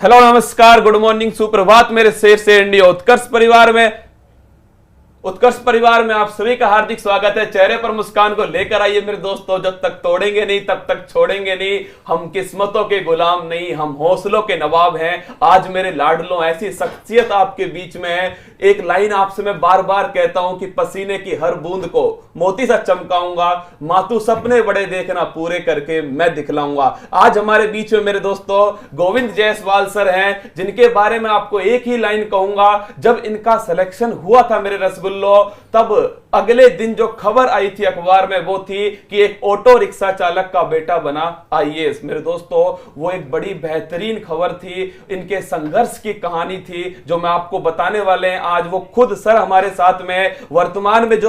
Hello नमस्कार good morning सुप्रभात मेरे शेर से इंडिया उत्कर्ष परिवार में आप सभी का हार्दिक स्वागत है। चेहरे पर मुस्कान को लेकर आइए मेरे दोस्तों, जब तक तोड़ेंगे नहीं तब तक छोड़ेंगे नहीं। हम किस्मतों के गुलाम नहीं, हम हौसलों के नवाब हैं। आज मेरे लाडलों ऐसी शख्सियत आपके बीच में है। एक लाइन आपसे मैं बार बार कहता हूं कि पसीने की हर बूंद को मोती सा चमकाऊंगा, मातू सपने बड़े देखना पूरे करके मैं दिखलाऊंगा। आज हमारे बीच में मेरे दोस्तों गोविंद जायसवाल सर हैं, जिनके बारे में आपको एक ही लाइन कहूंगा। जब इनका सिलेक्शन हुआ था मेरे रसगुल्लो, तब अगले दिन जो खबर आई थी अखबार में वो थी कि एक ऑटो रिक्शा चालक का बेटा बना आईएएस। मेरे दोस्तों वो एक बड़ी बेहतरीन खबर थी, इनके संघर्ष की कहानी थी जो मैं आपको बताने वाले हैं। आज वो खुद सर हमारे साथ में वर्तमान में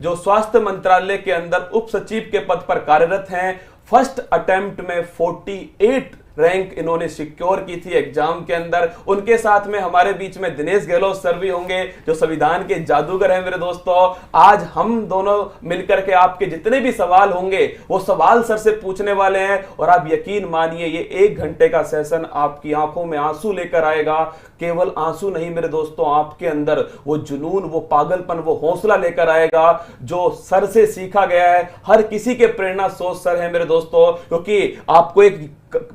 जो स्वास्थ्य मंत्रालय के अंदर उप सचिव के पद पर कार्यरत हैं। फर्स्ट अटेम्प्ट में 48 रैंक इन्होंने सिक्योर की थी एग्जाम के अंदर। उनके साथ में हमारे बीच में दिनेश गहलोत सर भी होंगे, जो संविधान के जादूगर हैं। मेरे दोस्तों आज हम दोनों मिलकर के आपके जितने भी सवाल होंगे वो सवाल सर से पूछने वाले हैं, और आप यकीन मानिए ये 1 घंटे का सेशन आपकी आंखों में आंसू लेकर आएगा। केवल आंसू नहीं मेरे दोस्तों, आपके अंदर वो जुनून, वो पागलपन, वो हौसला लेकर आएगा जो सर से सीखा गया है। हर किसी के प्रेरणा स्रोत सर है मेरे दोस्तों, क्योंकि आपको एक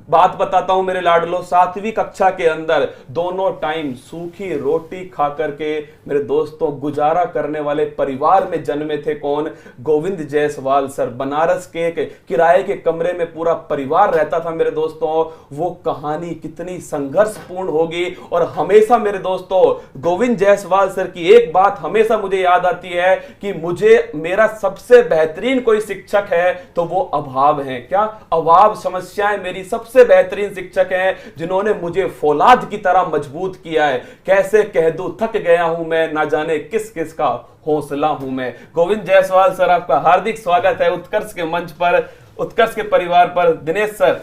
बात बताता हूं मेरे लाडलो, 7वीं कक्षा के अंदर दोनों टाइम सूखी रोटी खा करके मेरे दोस्तों गुजारा करने वाले परिवार में जन्मे थे। कौन? गोविंद जायसवाल सर। बनारस के किराए के कमरे में पूरा परिवार रहता था मेरे दोस्तों। वो कहानी कितनी संघर्षपूर्ण होगी, और हमेशा मेरे दोस्तों गोविंद जायसवाल सर की एक बात हमेशा मुझे याद आती है कि मुझे मेरा सबसे बेहतरीन कोई शिक्षक है तो वो अभाव है। क्या अभाव समस्याएं मेरी सबसे बेहतरीन शिक्षक हैं, जिन्होंने मुझे फौलाद की तरह मजबूत किया है। कैसे कह दूं थक गया हूं मैं, ना जाने किस किस का हौसला हूं मैं। गोविंद जायसवाल सर आपका हार्दिक स्वागत है उत्कर्ष के मंच पर, उत्कर्ष के परिवार पर। दिनेश सर।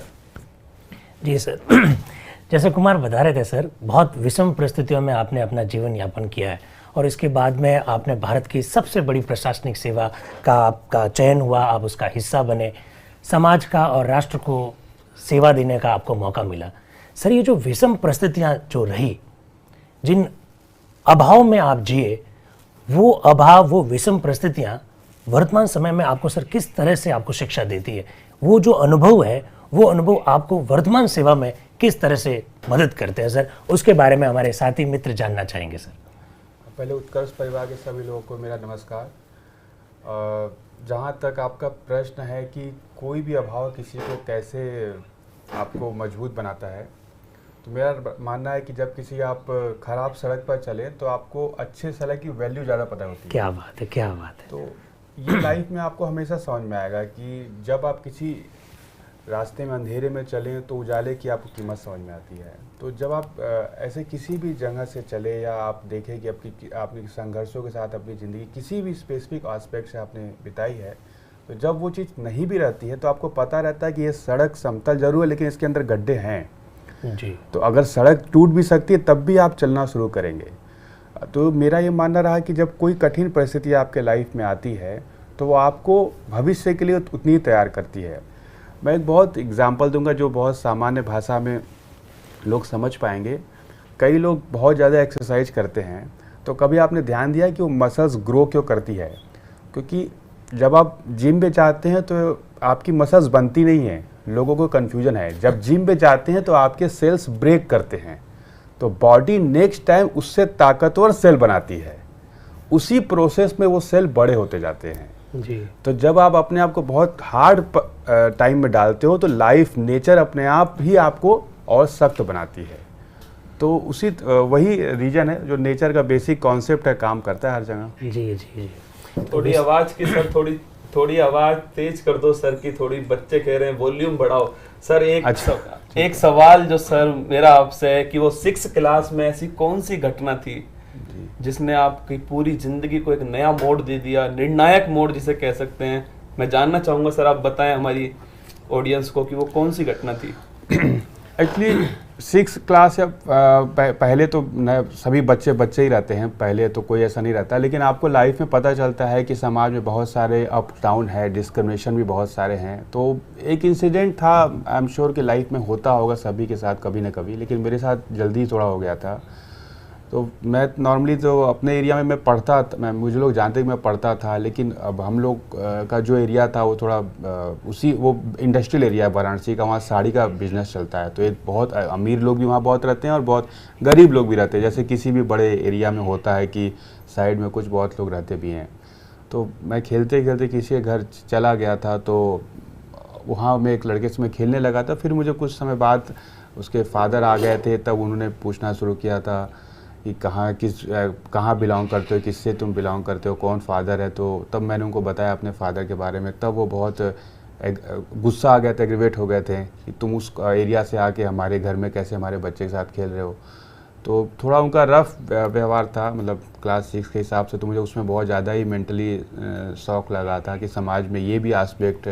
जी सर, जैसे कुमार बता रहे थे सर, बहुत विषम परिस्थितियों में आपने अपना जीवन यापन किया है, और इसके बाद में आपने भारत की सबसे बड़ी प्रशासनिक सेवा का आपका चयन हुआ, आप उसका हिस्सा बने, समाज का और राष्ट्र को सेवा देने का आपको मौका मिला। सर ये जो विषम परिस्थितियां जो रही, जिन अभाव में आप जिए, वो अभाव, वो विषम परिस्थितियां वर्तमान समय में आपको सर किस तरह से आपको शिक्षा देती है? वो जो अनुभव है, वो अनुभव आपको वर्तमान सेवा में किस तरह से मदद करते हैं सर? उसके बारे में हमारे साथी मित्र जानना चाहेंगे सर। पहले उत्कर्ष परिवार के सभी लोगों को मेरा नमस्कार। जहाँ तक आपका प्रश्न है कि कोई भी अभाव किसी को कैसे आपको मजबूत बनाता है, तो मेरा मानना है कि जब किसी आप खराब सड़क पर चले तो आपको अच्छे सड़क की वैल्यू ज़्यादा पता होती है। क्या बात है, क्या बात है। तो ये लाइफ में आपको हमेशा समझ में आएगा कि जब आप किसी रास्ते में अंधेरे में चलें तो उजाले की आपको कीमत समझ में आती है। तो जब आप ऐसे किसी भी जगह से चले, या आप देखें कि आपकी संघर्षों के साथ अपनी ज़िंदगी किसी भी स्पेसिफिक एस्पेक्ट से आपने बिताई है, तो जब वो चीज़ नहीं भी रहती है तो आपको पता रहता है कि ये सड़क समतल जरूर है लेकिन इसके अंदर गड्ढे हैं जी। तो अगर सड़क टूट भी सकती है तब भी आप चलना शुरू करेंगे। तो मेरा ये मानना रहा कि जब कोई कठिन परिस्थिति आपके लाइफ में आती है तो वो आपको भविष्य के लिए उतनी ही तैयार करती है। मैं एक बहुत एग्जाम्पल दूंगा जो बहुत सामान्य भाषा में लोग समझ पाएंगे। कई लोग बहुत ज़्यादा एक्सरसाइज करते हैं, तो कभी आपने ध्यान दिया कि वो मसल्स ग्रो क्यों करती है? क्योंकि जब आप जिम में जाते हैं तो आपकी मसल्स बनती नहीं है। लोगों को कन्फ्यूजन है, जब जिम में जाते हैं तो आपके सेल्स ब्रेक करते हैं, तो बॉडी नेक्स्ट टाइम उससे ताकतवर सेल बनाती है। उसी प्रोसेस में वो सेल बड़े होते जाते हैं जी। तो जब आप अपने आप को बहुत हार्ड टाइम में डालते हो तो लाइफ, नेचर अपने आप ही आपको और सख्त बनाती है। तो वही रीजन है जो नेचर का बेसिक कॉन्सेप्ट है, काम करता है हर जगह। जी जी जी। थोड़ी आवाज की सर, थोड़ी आवाज तेज कर दो सर की, थोड़ी बच्चे कह रहे हैं वॉल्यूम बढ़ाओ सर। एक सवाल जो सर मेरा आपसे है कि वो 6th क्लास में ऐसी कौन सी घटना थी जिसने आपकी पूरी जिंदगी को एक नया मोड़ दे दिया, निर्णायक मोड़ जिसे कह सकते हैं? मैं जानना चाहूंगा सर, आप बताएं हमारी ऑडियंस को कि वो कौन सी घटना थी। एक्चुअली 6 क्लास या पहले तो सभी बच्चे बच्चे ही रहते हैं, पहले तो कोई ऐसा नहीं रहता, लेकिन आपको लाइफ में पता चलता है कि समाज में बहुत सारे अप डाउन है, डिस्क्रिमिनेशन भी बहुत सारे हैं। तो एक इंसिडेंट था, आई एम श्योर कि लाइफ में होता होगा सभी के साथ कभी ना कभी, लेकिन मेरे साथ जल्दी थोड़ा हो गया था। तो मैं नॉर्मली तो अपने एरिया में मैं पढ़ता, मुझे लोग जानते कि मैं पढ़ता था, लेकिन अब हम लोग का जो एरिया था वो थोड़ा वो इंडस्ट्रियल एरिया है वाराणसी का, वहाँ साड़ी का बिजनेस चलता है। तो एक बहुत अमीर लोग भी वहाँ बहुत रहते हैं और बहुत गरीब लोग भी रहते हैं, जैसे किसी भी बड़े एरिया में होता है कि साइड में कुछ बहुत लोग रहते भी हैं। तो मैं खेलते खेलते किसी के घर चला गया था, तो वहाँ मैं एक लड़के से मैं खेलने लगा था। फिर मुझे कुछ समय बाद उसके फादर आ गए थे, तब उन्होंने पूछना शुरू किया था कि कहाँ बिलोंग करते हो, किससे तुम बिलोंग करते हो, कौन फादर है। तो तब मैंने उनको बताया अपने फादर के बारे में। तब वो बहुत गुस्सा आ गया था, एग्रीवेट हो गए थे कि तुम उस एरिया से आके हमारे घर में कैसे हमारे बच्चे के साथ खेल रहे हो। तो थोड़ा उनका रफ व्यवहार था, मतलब क्लास 6 के हिसाब से। तो मुझे उसमें बहुत ज़्यादा ही मेंटली शौक लगा था कि समाज में ये भी एस्पेक्ट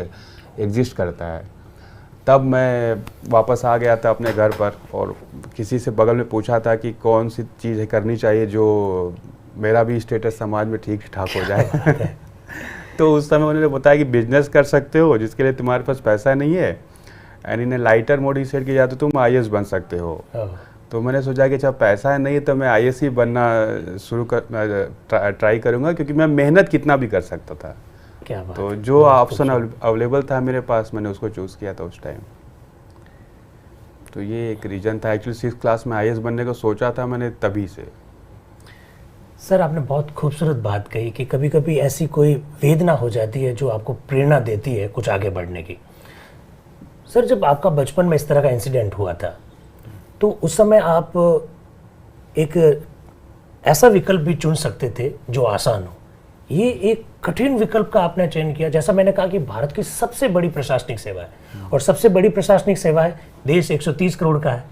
एग्जिस्ट करता है। तब मैं वापस आ गया था अपने घर पर और किसी से बगल में पूछा था कि कौन सी चीज़ करनी चाहिए जो मेरा भी स्टेटस समाज में ठीक ठाक हो जाए। तो उस समय उन्होंने बताया कि बिजनेस कर सकते हो जिसके लिए तुम्हारे पास पैसा नहीं है, and in A lighter mode he said कि या तो तुम IAS बन सकते हो। तो मैंने सोचा कि अच्छा पैसा नहीं है तो मैं IAS ही बनना ट्राई करूँगा, क्योंकि मैं मेहनत कितना भी कर सकता था। क्या बात तो जो ऑप्शन अवेलेबल था मेरे पास, मैंने उसको चूज़ किया था उस टाइम। तो ये एक रीज़न था। एक्चुअली 6th क्लास में IAS बनने को सोचा था मैंने तभी से। सर आपने बहुत खूबसूरत बात कही कि कभी कभी ऐसी कोई वेदना हो जाती है जो आपको प्रेरणा देती है कुछ आगे बढ़ने की। सर जब आपका बचपन में इस तरह का इंसिडेंट हुआ था, तो उस समय आप एक ऐसा विकल्प भी चुन सकते थे जो आसान हो। ये एक कठिन विकल्प का आपने चयन किया। जैसा मैंने कहा कि भारत की सबसे बड़ी प्रशासनिक सेवा है और सबसे बड़ी प्रशासनिक सेवा है, देश 130 करोड़ का है,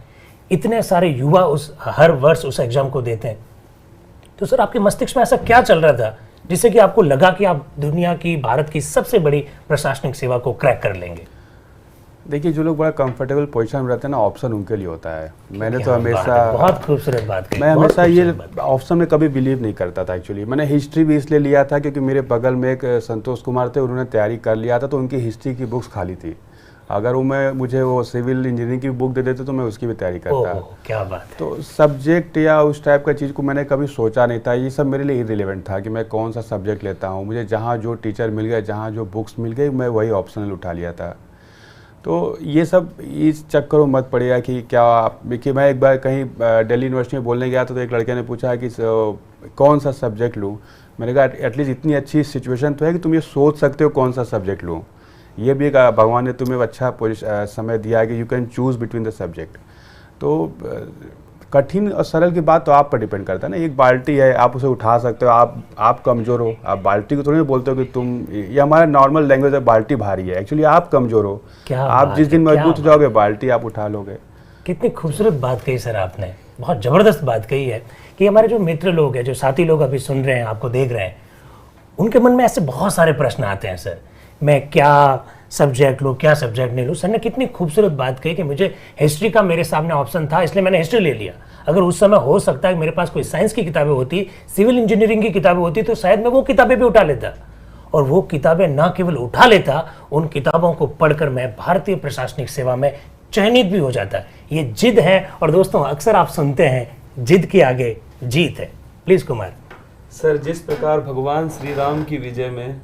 इतने सारे युवा हर वर्ष उस एग्जाम को देते हैं। तो सर आपके मस्तिष्क में ऐसा क्या चल रहा था जिससे कि आपको लगा कि आप दुनिया की, भारत की सबसे बड़ी प्रशासनिक सेवा को क्रैक कर लेंगे? देखिए, जो लोग बड़ा कंफर्टेबल पोजीशन में रहते हैं ना, ऑप्शन उनके लिए होता है। मैंने तो हमेशा, बहुत खूबसूरत बात कही, मैं हमेशा ये ऑप्शन में कभी बिलीव नहीं करता था। एक्चुअली मैंने हिस्ट्री भी इसलिए लिया था क्योंकि मेरे बगल में एक संतोष कुमार थे, उन्होंने तैयारी कर लिया था, तो उनकी हिस्ट्री की बुक्स खाली थी। अगर मुझे वो सिविल इंजीनियरिंग की बुक दे देते तो मैं उसकी भी तैयारी करता। क्या बात है। तो सब्जेक्ट या उस टाइप का चीज़ को मैंने कभी सोचा नहीं था। ये सब मेरे लिए इररिलेवेंट था कि मैं कौन सा सब्जेक्ट लेता हूँ। मुझे जहाँ जो टीचर मिल गया, जहाँ जो बुक्स मिल गई, मैं वही ऑप्शनल उठा लिया था। तो ये सब इस चक्कर में मत पड़ेगा कि कि मैं एक बार कहीं दिल्ली यूनिवर्सिटी में बोलने गया तो एक लड़के ने पूछा कि कौन सा सब्जेक्ट लूँ। मैंने कहा एटलीस्ट इतनी अच्छी सिचुएशन तो है कि तुम ये सोच सकते हो कौन सा सब्जेक्ट लूँ। ये भी भगवान ने तुम्हें अच्छा समय दिया है कि you can choose between the subject. तो कठिन और सरल की बात तो आप पर डिपेंड करता है ना। एक बाल्टी है, आप उसे उठा सकते हो, आप कमज़ोर हो, आप बाल्टी को थोड़ी बोलते हो कि तुम, ये हमारा नॉर्मल लैंग्वेज है, बाल्टी भारी है। एक्चुअली आप कमज़ोर हो, आप जिस दिन मजबूत हो जाओगे बाल्टी आप उठा लोगे। कितनी खूबसूरत बात कही सर आपने, बहुत ज़बरदस्त बात कही है कि हमारे जो मित्र लोग हैं, जो साथी लोग अभी सुन रहे हैं, आपको देख रहे हैं, उनके मन में ऐसे बहुत सारे प्रश्न आते हैं, सर मैं क्या सब्जेक्ट लूँ, क्या सब्जेक्ट नहीं लूँ। सर ने कितनी खूबसूरत बात कही कि मुझे हिस्ट्री का मेरे सामने ऑप्शन था इसलिए मैंने हिस्ट्री ले लिया। अगर उस समय हो सकता है कि मेरे पास कोई साइंस की किताबें होती, सिविल इंजीनियरिंग की किताबें होती, तो शायद मैं वो किताबें भी उठा लेता। और वो किताबें ना केवल उठा लेता, उन किताबों को पढ़कर मैं भारतीय प्रशासनिक सेवा में चयनित भी हो जाता। ये जिद है। और दोस्तों अक्सर आप सुनते हैं जिद के आगे जीत है। प्लीज कुमार। सर जिस प्रकार भगवान श्री राम की विजय में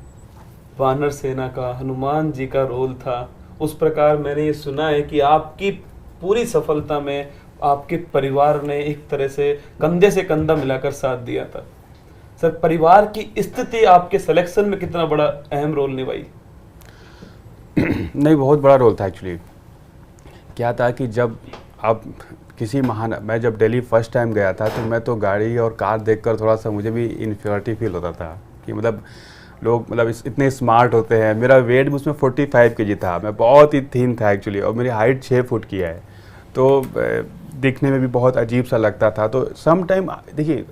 वानर सेना का, हनुमान जी का रोल था, उस प्रकार मैंने ये सुना है कि आपकी पूरी सफलता में आपके परिवार ने एक तरह से कंधे से कंधा मिलाकर साथ दिया था। सर परिवार की स्थिति आपके सिलेक्शन में कितना बड़ा अहम रोल निभाई? नहीं, बहुत बड़ा रोल था। एक्चुअली क्या था कि जब आप किसी मैं जब दिल्ली फर्स्ट टाइम गया था तो मैं तो गाड़ी और कार देखकर थोड़ा सा मुझे भी इन्फीरियरिटी फील होता था कि मतलब लोग इतने स्मार्ट होते हैं। मेरा वेट भी उसमें 45 kg था, मैं बहुत ही थीन था एक्चुअली, और मेरी हाइट 6 फुट की है। तो देखने में भी बहुत अजीब सा लगता था। तो सम टाइम देखिए,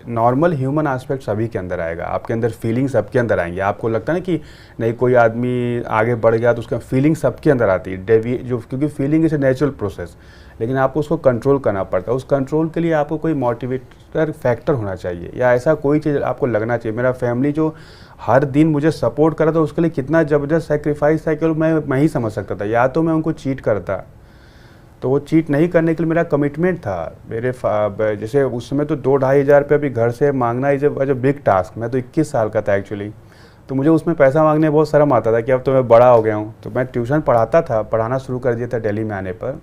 नॉर्मल ह्यूमन एस्पेक्ट सभी के अंदर आएगा, आपके अंदर फीलिंग सबके अंदर आएंगे। आपको लगता है ना कि नहीं कोई आदमी आगे बढ़ गया तो उसका फीलिंग सबके अंदर आती है, क्योंकि feeling is a natural process, लेकिन आपको उसको कंट्रोल करना पड़ता है। उस कंट्रोल के लिए आपको कोई मोटिवेटर फैक्टर होना चाहिए, या ऐसा कोई चीज़ आपको लगना चाहिए। मेरा फैमिली जो हर दिन मुझे सपोर्ट करा था, उसके लिए कितना ज़बरदस्त सेक्रीफाइस है केवल मैं ही समझ सकता था। या तो मैं उनको चीट करता, तो वो चीट नहीं करने के लिए मेरा कमिटमेंट था। मेरे जैसे उस समय तो 2-2.5 हज़ार रुपये अभी घर से मांगना इज ए बिग टास्क। मैं तो 21 साल का था एक्चुअली, तो मुझे उसमें पैसा मांगने बहुत शर्म आता था कि अब तो मैं बड़ा हो गया हूँ। तो मैं ट्यूशन पढ़ाता था, पढ़ाना शुरू कर दिया था दिल्ली में आने पर,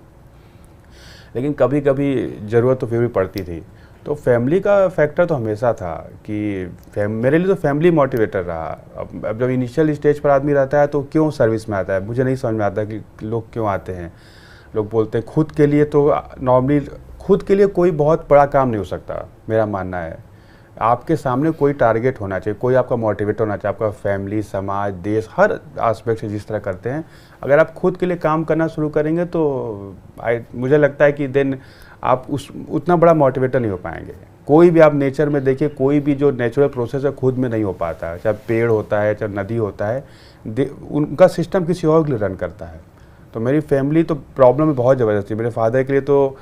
लेकिन कभी कभी ज़रूरत तो फिर भी पड़ती थी। तो फैमिली का फैक्टर तो हमेशा था कि मेरे लिए तो फैमिली मोटिवेटर रहा। अब जब इनिशियल स्टेज पर आदमी रहता है तो क्यों सर्विस में आता है, मुझे नहीं समझ में आता कि लोग क्यों आते हैं। लोग बोलते हैं खुद के लिए, तो नॉर्मली खुद के लिए कोई बहुत बड़ा काम नहीं हो सकता, मेरा मानना है। आपके सामने कोई टारगेट होना चाहिए, कोई आपका मोटिवेटर होना चाहिए, आपका फैमिली, समाज, देश, हर एस्पेक्ट से जिस तरह करते हैं। अगर आप खुद के लिए काम करना शुरू करेंगे तो मुझे लगता है कि देन आप उतना बड़ा मोटिवेटर नहीं हो पाएंगे। कोई भी आप नेचर में देखिए, कोई भी जो नेचुरल प्रोसेस है खुद में नहीं हो पाता है। चाहे पेड़ होता है, चाहे नदी होता है, उनका सिस्टम किसी और के लिए रन करता है। तो मेरी फैमिली तो प्रॉब्लम में बहुत ज़बरदस्त थी। मेरे फादर के लिए तो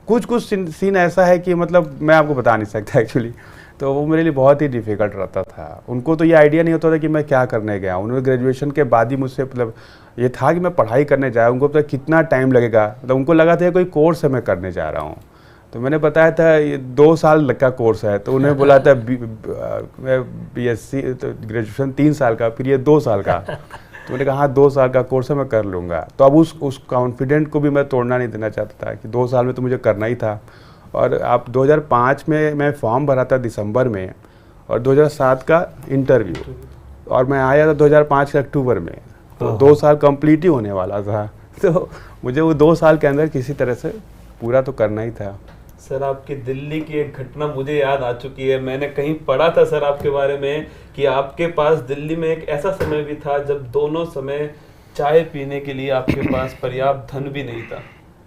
कुछ सीन ऐसा है कि मतलब मैं आपको बता नहीं सकता एक्चुअली। तो वो मेरे लिए बहुत ही डिफ़िकल्ट रहता था। उनको तो ये आइडिया नहीं होता था कि मैं क्या करने गया। उन्होंने ग्रेजुएशन के बाद ही मुझसे मतलब ये था कि मैं पढ़ाई करने जाया। उनको पता कितना टाइम लगेगा, मतलब उनको लगा था कोई कोर्स है मैं करने जा रहा हूँ। तो मैंने बताया था ये 2 साल का कोर्स है, तो उन्हें बोला था मैं BSc तो ग्रेजुएशन 3 साल का, फिर ये 2 साल का। तो मैंने कहा हाँ 2 साल का कोर्स है, मैं कर लूँगा। तो अब उस कॉन्फिडेंट को भी मैं तोड़ना नहीं देना चाहता था कि 2 साल में तो मुझे करना ही था। और आप 2005 में मैं फॉर्म भरा था दिसंबर में, और 2007 का इंटरव्यू, और मैं आया था 2005 के अक्टूबर में। तो 2 साल कंप्लीट ही होने वाला था। तो मुझे वो 2 साल के अंदर किसी तरह से पूरा तो करना ही था। सर आपकी दिल्ली की एक घटना मुझे याद आ चुकी है। मैंने कहीं पढ़ा था सर आपके बारे में कि आपके पास दिल्ली में एक ऐसा समय भी था जब दोनों समय चाय पीने के लिए आपके पास पर्याप्त धन भी नहीं था।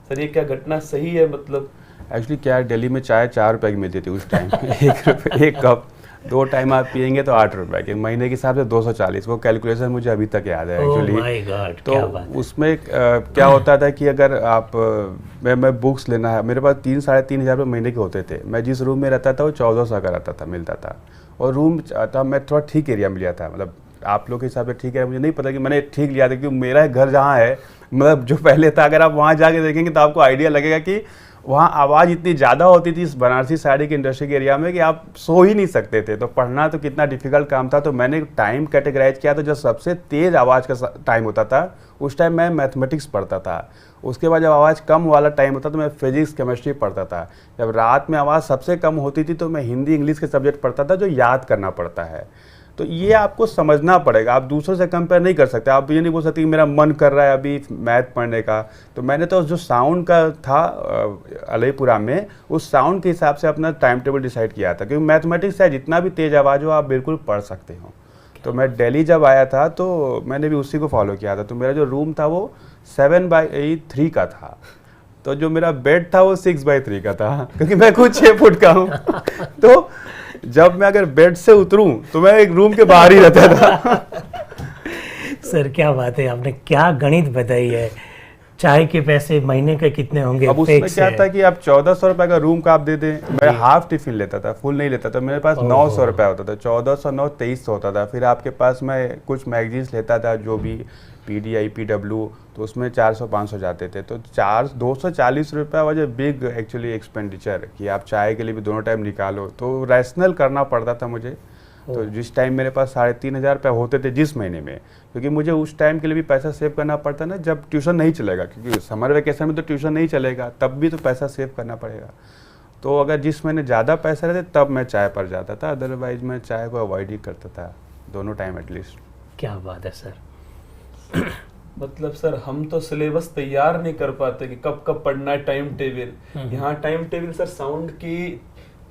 सर ये क्या घटना सही है? मतलब एक्चुअली क्या है, दिल्ली में चाय 4 रुपये की मिलती थी उस टाइम। 1 रुपये 1 कप, 2 टाइम आप पियेंगे तो 8 रुपये के, महीने के हिसाब से 240। वो कैलकुलेशन मुझे अभी तक याद है एक्चुअली। तो उसमें क्या होता था कि अगर आप मैं बुक्स लेना है, मेरे पास 3-3.5 हज़ार रुपये महीने के होते थे। मैं जिस रूम में रहता था वो 1400 का रहता था, मिलता था। और रूम था, मैं थोड़ा ठीक एरिया में लिया था, मतलब आप लोग के हिसाब से ठीक है, मुझे नहीं पता कि मैंने ठीक लिया था, क्योंकि मेरा घर जहाँ है, मतलब जो पहले था, अगर आप वहाँ जाके देखेंगे तो आपको आइडिया लगेगा कि वहाँ आवाज़ इतनी ज़्यादा होती थी इस बनारसी साड़ी के इंडस्ट्री के एरिया में कि आप सो ही नहीं सकते थे। तो पढ़ना तो कितना डिफिकल्ट काम था। तो मैंने टाइम कैटेगराइज किया, तो जो सबसे तेज़ आवाज़ का टाइम होता था उस टाइम मैं मैथमेटिक्स पढ़ता था। उसके बाद जब आवाज़ कम वाला टाइम होता तो मैं फिजिक्स, केमिस्ट्री पढ़ता था। जब रात में आवाज़ सबसे कम होती थी तो मैं हिंदी, इंग्लिश के सब्जेक्ट पढ़ता था जो याद करना पड़ता है। तो ये आपको समझना पड़ेगा, आप दूसरों से कंपेयर नहीं कर सकते। आप ये नहीं बोल सकते कि मेरा मन कर रहा है अभी मैथ पढ़ने का। तो मैंने तो जो साउंड का था अलईपुरा में, उस साउंड के हिसाब से अपना टाइम टेबल डिसाइड किया था, क्योंकि मैथमेटिक्स है जितना भी तेज़ आवाज़ हो आप बिल्कुल पढ़ सकते हो। तो मैं दिल्ली जब आया था तो मैंने भी उसी को फॉलो किया था। तो मेरा जो रूम था वो 7/3 का था, तो जो मेरा बेड था वो 6/3 का था, क्योंकि मैं खुद 6 फुट का हूँ। तो जब मैं अगर बेड से उतरूं तो मैं एक रूम के बाहर ही रहता था। सर क्या बात है, आपने क्या गणित बताई है। चाय के पैसे महीने के कितने होंगे? अब उसमें क्या था कि आप 1400 रुपए का रूम का आप दे दें। मैं हाफ टिफिन लेता था, फुल नहीं लेता था। मेरे पास 900 रुपया होता था, 1400, 9, 2300 होता था। फिर आपके पास मैं कुछ मैगजीन्स लेता था, जो भी PDI, PW, तो उसमें 400-500 जाते थे। तो 240 रुपया was a big actually expenditure, कि आप चाय के लिए भी दोनों टाइम निकालो। तो रैशनल करना पड़ता था मुझे। तो जिस टाइम मेरे पास 3,500 रुपये होते थे जिस महीने में, क्योंकि मुझे उस टाइम के लिए भी पैसा सेव करना पड़ता ना, जब ट्यूशन नहीं चलेगा, क्योंकि समर वेकेशन में तो ट्यूशन नहीं चलेगा, तब भी तो पैसा सेव करना पड़ेगा। तो अगर जिस महीने ज़्यादा पैसा रहते तब मैं चाय पर जाता था, अदरवाइज मैं चाय को अवॉइड ही करता था दोनों टाइम एटलीस्ट। क्या बात है सर। मतलब सर हम तो सिलेबस तैयार नहीं कर पाते कि कब कब पढ़ना है, टाइम टेबल। यहाँ टाइम टेबल सर साउंड की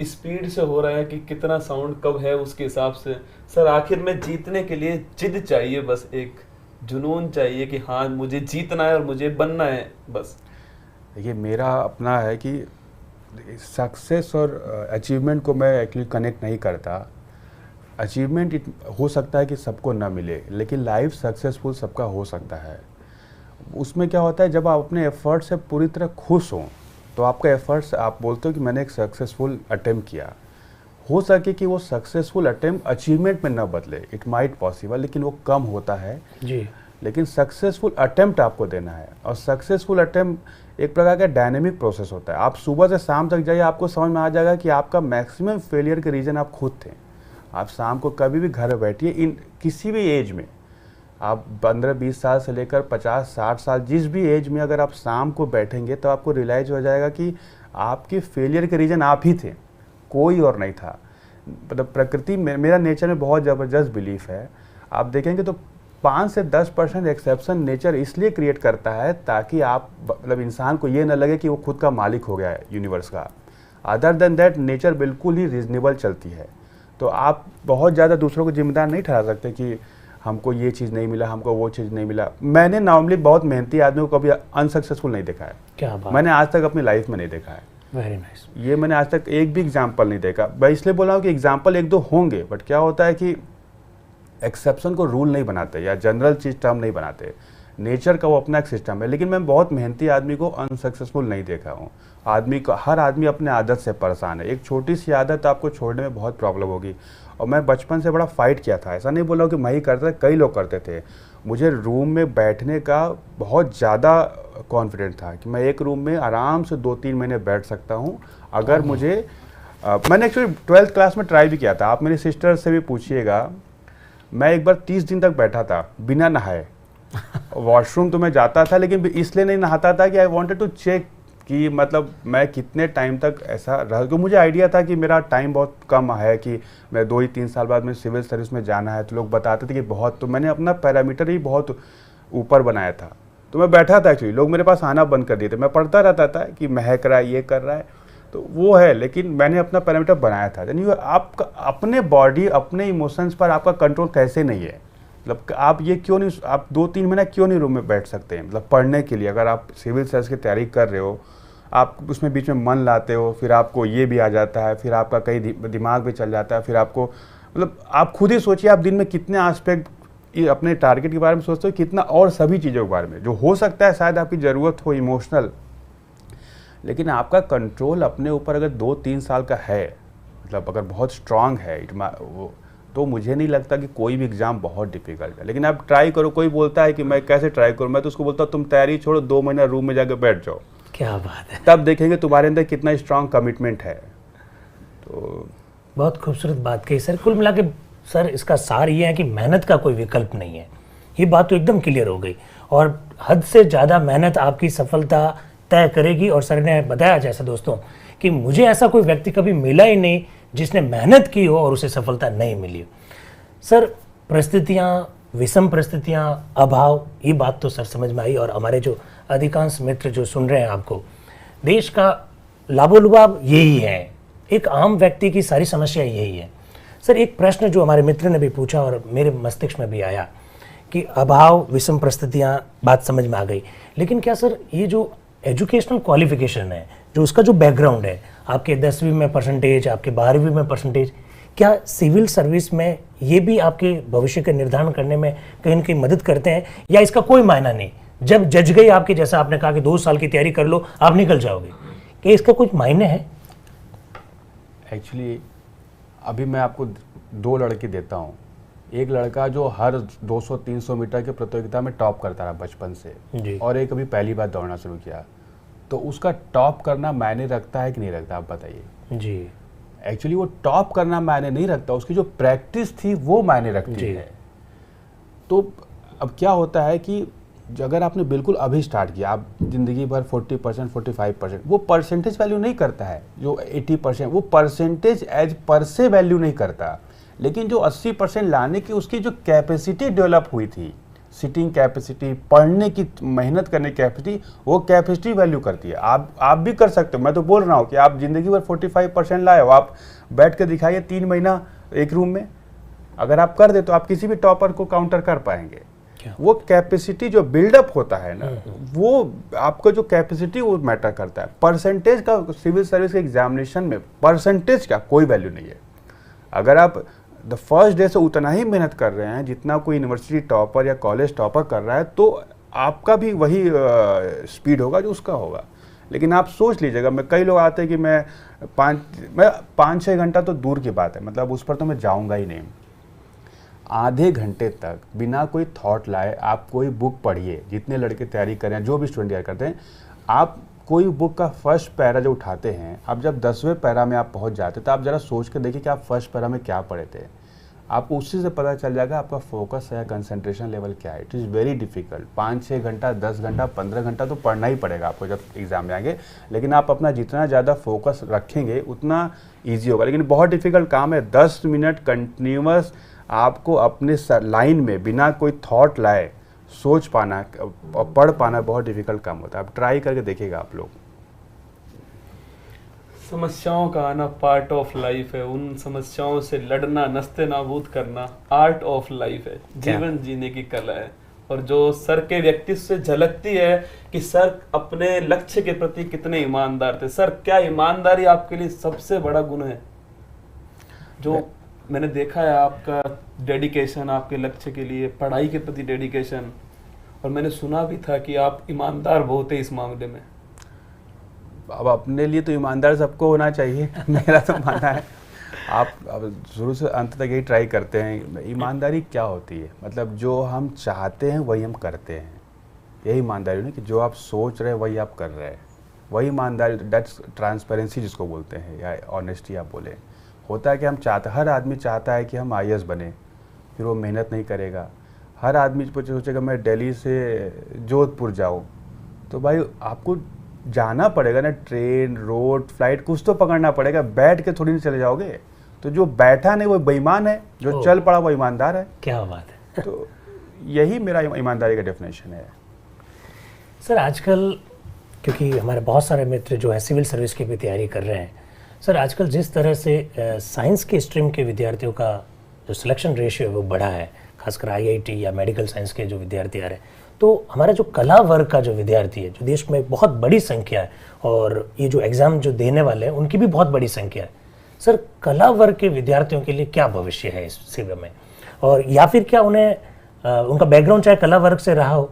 स्पीड से हो रहा है कि कितना साउंड कब है उसके हिसाब से। सर आखिर में जीतने के लिए जिद चाहिए, बस एक जुनून चाहिए कि हाँ मुझे जीतना है और मुझे बनना है बस। देखिए मेरा अपना है कि सक्सेस और अचीवमेंट को मैं एक्चुअली कनेक्ट नहीं करता। अचीवमेंट हो सकता है कि सबको ना मिले, लेकिन लाइफ सक्सेसफुल सबका हो सकता है। उसमें क्या होता है, जब आप अपने एफर्ट से पूरी तरह खुश हों तो आपका एफर्ट्स, आप बोलते हो कि मैंने एक सक्सेसफुल अटेम्प्ट किया, हो सके कि वो सक्सेसफुल अटेम्प्ट अचीवमेंट में ना बदले, इट माइट पॉसिबल, लेकिन वो कम होता है जी। लेकिन सक्सेसफुल अटेम्प्ट आपको देना है। और सक्सेसफुल अटेम्प्ट एक प्रकार का डायनेमिक प्रोसेस होता है। आप सुबह से शाम तक जाइए, आपको समझ में आ जाएगा कि आपका मैक्सिमम फेलियर के रीज़न आप खुद थे। आप शाम को कभी भी घर बैठिए, इन किसी भी एज में, आप 15-20 साल से लेकर 50-60 साल, जिस भी एज में अगर आप शाम को बैठेंगे तो आपको रियलाइज हो जाएगा कि आपके फेलियर के रीज़न आप ही थे, कोई और नहीं था। मतलब प्रकृति में, मेरा नेचर में बहुत ज़बरदस्त बिलीफ है। आप देखेंगे तो 5 से 10% एक्सेप्शन नेचर इसलिए क्रिएट करता है ताकि आप, मतलब इंसान को ये ना लगे कि वो खुद का मालिक हो गया है यूनिवर्स का। अदर देन दैट नेचर बिल्कुल ही रीजनेबल चलती है। तो आप बहुत ज़्यादा दूसरों को जिम्मेदार नहीं ठहरा सकते कि हमको ये चीज़ नहीं मिला, हमको वो चीज़ नहीं मिला। मैंने नॉर्मली बहुत मेहनती आदमी को कभी अनसक्सेसफुल नहीं देखा है। क्या बात, मैंने आज तक अपनी लाइफ में नहीं देखा है। Very nice. ये मैंने आज तक एक भी एग्जाम्पल नहीं देखा। मैं इसलिए बोला हूँ कि एग्जाम्पल एक दो होंगे, बट क्या होता है कि एक्सेप्शन को रूल नहीं बनाते या जनरल चीज टर्म नहीं बनाते। नेचर का वो अपना एक सिस्टम है। लेकिन मैं बहुत मेहनती आदमी को अनसक्सेसफुल नहीं देखा हूँ। आदमी को, हर आदमी अपने आदत से परेशान है। एक छोटी सी आदत आपको छोड़ने में बहुत प्रॉब्लम होगी। और मैं बचपन से बड़ा फाइट किया था, ऐसा नहीं बोला कि मैं ही करता, कई लोग करते थे। मुझे रूम में बैठने का बहुत ज़्यादा कॉन्फिडेंट था कि मैं एक रूम में आराम से 2-3 महीने बैठ सकता हूँ। अगर मुझे मैंने एक्चुअली 12th क्लास में ट्राई भी किया था। आप मेरी सिस्टर से भी पूछिएगा, मैं एक बार 30 दिन तक बैठा था बिना नहाए। वॉशरूम तो मैं जाता था, लेकिन इसलिए नहीं नहाता था कि आई वांटेड टू चेक कि मतलब मैं कितने टाइम तक ऐसा रह, क्योंकि मुझे आइडिया था कि मेरा टाइम बहुत कम है, कि मैं 2 ही 3 साल बाद में सिविल सर्विस में जाना है। तो लोग बताते थे कि बहुत, तो मैंने अपना पैरामीटर ही बहुत ऊपर बनाया था। तो मैं बैठा था एक्चुअली, लोग मेरे पास आना बंद कर दिए थे। मैं पढ़ता रहता था कि महक रहा है, ये कर रहा है, तो वो है। लेकिन मैंने अपना पैरामीटर बनाया था। यानी आपका अपने बॉडी, अपने इमोशंस पर आपका कंट्रोल कैसे नहीं है। मतलब आप ये क्यों नहीं, आप 2-3 महीना क्यों नहीं रूम में बैठ सकते हैं। मतलब पढ़ने के लिए, अगर आप सिविल सर्विस की तैयारी कर रहे हो, आप उसमें बीच में मन लाते हो, फिर आपको ये भी आ जाता है, फिर आपका कई दिमाग भी चल जाता है, फिर आपको, मतलब आप खुद ही सोचिए आप दिन में कितने एस्पेक्ट अपने टारगेट के बारे में सोचते हो, कितना और सभी चीज़ों के बारे में जो हो सकता है शायद आपकी ज़रूरत हो, इमोशनल। लेकिन आपका कंट्रोल अपने ऊपर अगर 2-3 साल का है, मतलब अगर बहुत स्ट्रांग है तो मुझे नहीं लगता कि कोई भी एग्ज़ाम बहुत डिफिकल्ट है। लेकिन आप ट्राई करो। कोई बोलता है कि मैं कैसे ट्राई करूँ, मैं तो उसको बोलता हूँ तुम तैयारी छोड़ो, 2 महीना रूम में जाकर बैठ जाओ। क्या बात है, तब देखेंगे तुम्हारे अंदर कितना स्ट्रांग कमिटमेंट है। तो बहुत खूबसूरत बात कही सर। कुल मिला के सर इसका सार ये है कि मेहनत का कोई विकल्प नहीं है। ये बात तो एकदम क्लियर हो गई, और हद से ज़्यादा मेहनत आपकी सफलता तय करेगी। और सर ने बताया जैसा दोस्तों कि मुझे ऐसा कोई व्यक्ति कभी मिला ही नहीं जिसने मेहनत की हो और उसे सफलता नहीं मिली हो। सर परिस्थितियाँ, विषम परिस्थितियाँ, अभाव, ये बात तो सर समझ में आई। और हमारे जो अधिकांश मित्र जो सुन रहे हैं आपको, देश का लाभोलुभाव यही है, एक आम व्यक्ति की सारी समस्या यही है। सर एक प्रश्न जो हमारे मित्र ने भी पूछा और मेरे मस्तिष्क में भी आया कि अभाव, विषम परिस्थितियाँ, बात समझ में आ गई। लेकिन क्या सर ये जो एजुकेशनल क्वालिफिकेशन है, जो उसका जो बैकग्राउंड है, आपके 10वीं में परसेंटेज, आपके 12वीं में परसेंटेज, क्या सिविल सर्विस में ये भी आपके भविष्य का निर्धारण करने में कहीं न कहीं मदद करते हैं, या इसका कोई मायना नहीं? जब जज गई आपके, जैसा आपने कहा कि 2 साल की तैयारी कर लो आप निकल जाओगे, क्या इसका कुछ मायने है? एक्चुअली अभी मैं आपको 2 लड़के देता हूँ। एक लड़का जो हर 200-300 मीटर की प्रतियोगिता में टॉप करता रहा बचपन से जी। और एक अभी पहली बार दौड़ना शुरू किया। तो उसका टॉप करना मायने रखता है कि नहीं रखता, आप बताइए। जी। एक्चुअली वो टॉप करना मायने नहीं रखता, उसकी जो प्रैक्टिस थी वो मायने रखती है। तो अब क्या होता है कि अगर आपने बिल्कुल अभी स्टार्ट किया, आप ज़िंदगी भर 40%, 45%, वो परसेंटेज वैल्यू नहीं करता है। जो 80%, वो परसेंटेज एज पर से वैल्यू नहीं करता। लेकिन जो 80% लाने की उसकी जो कैपेसिटी डेवलप हुई थी, सिटिंग कैपेसिटी, पढ़ने की, मेहनत करने की कैपेसिटी, वो कैपेसिटी वैल्यू करती है। आप भी कर सकते हो। मैं तो बोल रहा हूँ कि आप ज़िंदगी भर 45% लाए हो, आप बैठ के दिखाइए 3 महीना एक रूम में। अगर आप कर दे तो आप किसी भी टॉपर को काउंटर कर पाएंगे। वो कैपेसिटी जो बिल्डअप होता है ना, वो आपका जो कैपेसिटी वो मैटर करता है। परसेंटेज का सिविल सर्विस के एग्जामिनेशन में परसेंटेज का कोई वैल्यू नहीं है। अगर आप द फर्स्ट डे से उतना ही मेहनत कर रहे हैं जितना कोई यूनिवर्सिटी टॉपर या कॉलेज टॉपर कर रहा है, तो आपका भी वही स्पीड होगा जो उसका होगा। लेकिन आप सोच लीजिएगा, मैं कई लोग आते हैं कि मैं 5-6 घंटा तो दूर की बात है, मतलब उस पर तो मैं जाऊंगा ही नहीं। आधे घंटे तक बिना कोई थॉट लाए आप कोई बुक पढ़िए। जितने लड़के तैयारी कर रहे हैं, जो भी स्टूडेंट तैयारी करते हैं, आप कोई बुक का फर्स्ट पैरा जो उठाते हैं, अब जब 10वें पैरा में आप पहुंच जाते हैं तो आप ज़रा सोच के देखिए कि आप फर्स्ट पैरा में क्या पढ़े थे। आपको उसी से पता चल जाएगा आपका फोकस है, कंसंट्रेशन लेवल क्या है। It is very difficult. 5-6 घंटा, 10 घंटा, 15 घंटा तो पढ़ना ही पड़ेगा आपको जब एग्ज़ाम में आएंगे। लेकिन आप अपना जितना ज़्यादा फोकस रखेंगे उतना ईजी होगा। लेकिन बहुत डिफिकल्ट काम है। 10 मिनट कंटिन्यूअस आपको अपने लाइन में बिना कोई थॉट लाए सोच पाना और पढ़ पाना बहुत डिफिकल्ट काम होता है। आप ट्राई करके देखिएगा आप लोग। समस्याओं का आना पार्ट ऑफ लाइफ है। उन समस्याओं से लड़ना, नस्ते नाबूद करना आर्ट ऑफ लाइफ है, जीवन जीने की कला है। और जो सर के व्यक्तित्व से झलकती है कि सर अपने लक्ष्य के प्रति कितने ईमानदार थे। सर, क्या ईमानदारी आपके लिए सबसे बड़ा गुण है? जो मैंने देखा है आपका डेडिकेशन, आपके लक्ष्य के लिए, पढ़ाई के प्रति डेडिकेशन, और मैंने सुना भी था कि आप ईमानदार बहुत है इस मामले में। अब अपने लिए तो ईमानदार सबको होना चाहिए। मेरा तो मानना है। आप अब शुरू से अंत तक यही ट्राई करते हैं। ईमानदारी क्या होती है? मतलब जो हम चाहते हैं वही हम करते हैं, यही ईमानदारी नहीं कि जो आप सोच रहे हैं वही आप कर रहे हैं, वही ईमानदारी। दैट्स ट्रांसपेरेंसी जिसको बोलते हैं, या ऑनेस्टी आप बोले। होता है कि हम चाहते, हर आदमी चाहता है कि हम IAS बने, फिर वो मेहनत नहीं करेगा। हर आदमी सोचेगा मैं दिल्ली से जोधपुर जाऊँ, तो भाई आपको जाना पड़ेगा ना, ट्रेन, रोड, फ्लाइट कुछ तो पकड़ना पड़ेगा। बैठ के थोड़ी नहीं चले जाओगे। तो जो बैठा नहीं वो बेईमान है, जो चल पड़ा वो ईमानदार है। क्या बात है। तो यही मेरा ईमानदारी का डेफिनेशन है। सर, आजकल क्योंकि हमारे बहुत सारे मित्र जो है सिविल सर्विस की भी तैयारी कर रहे हैं, सर आजकल जिस तरह से साइंस के स्ट्रीम के विद्यार्थियों का जो सिलेक्शन रेशियो है वो बढ़ा है, खासकर IIT या मेडिकल साइंस के जो विद्यार्थी आ रहे हैं, तो हमारा जो कला वर्ग का जो विद्यार्थी है, जो देश में बहुत बड़ी संख्या है, और ये जो एग्ज़ाम जो देने वाले हैं उनकी भी बहुत बड़ी संख्या है। सर, कला वर्ग के विद्यार्थियों के लिए क्या भविष्य है इस शिविर में? और या फिर क्या उन्हें उनका बैकग्राउंड चाहे कला वर्ग से रहा हो,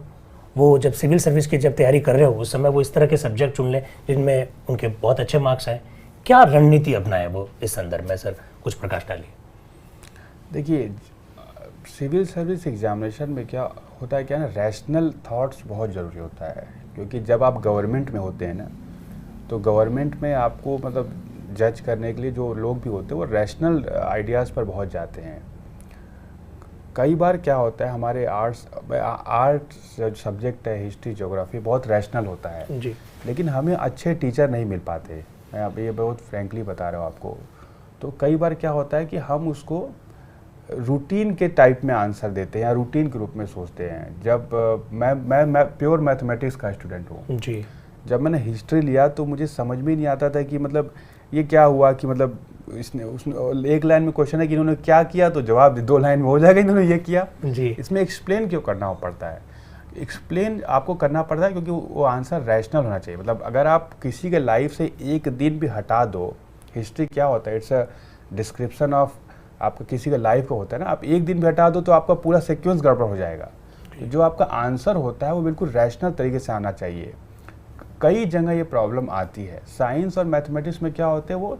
वो जब सिविल सर्विस की जब तैयारी कर रहे हो उस समय वो इस तरह के सब्जेक्ट चुन लें जिनमें उनके बहुत अच्छे मार्क्स आए? क्या रणनीति अपनाए वो इस संदर्भ में? सर कुछ प्रकाश डालिए। देखिए, सिविल सर्विस एग्जामिनेशन में क्या होता है, क्या ना, रैशनल थॉट्स बहुत ज़रूरी होता है। क्योंकि जब आप गवर्नमेंट में होते हैं ना, तो गवर्नमेंट में आपको मतलब जज करने के लिए जो लोग भी होते हैं वो रैशनल आइडियाज़ पर बहुत जाते हैं। कई बार क्या होता है, हमारे आर्ट्स सब्जेक्ट है, हिस्ट्री, ज्योग्राफी, बहुत रैशनल होता है जी। लेकिन हमें अच्छे टीचर नहीं मिल पाते। मैं अब ये बहुत फ्रैंकली बता रहा हूँ आपको। तो कई बार क्या होता है कि हम उसको रूटीन के टाइप में आंसर देते हैं या रूटीन के रूप में सोचते हैं। जब मैं प्योर मैथमेटिक्स का स्टूडेंट हूँ जी। जब मैंने हिस्ट्री लिया तो मुझे समझ में नहीं आता था कि मतलब ये क्या हुआ, कि मतलब उसने एक लाइन में क्वेश्चन है कि इन्होंने क्या किया तो जवाब 2 लाइन में हो जाएगा इन्होंने ये किया जी। इसमें एक्सप्लेन क्यों करना पड़ता है? एक्सप्लेन आपको करना पड़ता है क्योंकि वो आंसर रैशनल होना चाहिए। मतलब अगर आप किसी के लाइफ से एक दिन भी हटा दो, हिस्ट्री क्या होता है, इट्स अ डिस्क्रिप्शन ऑफ आपका किसी का लाइफ का होता है ना, आप एक दिन भी हटा दो तो आपका पूरा सीक्वेंस गड़बड़ हो जाएगा। तो जो आपका आंसर होता है वो बिल्कुल रैशनल तरीके से आना चाहिए। कई जगह ये प्रॉब्लम आती है। साइंस और मैथमेटिक्स में क्या होते हैं, वो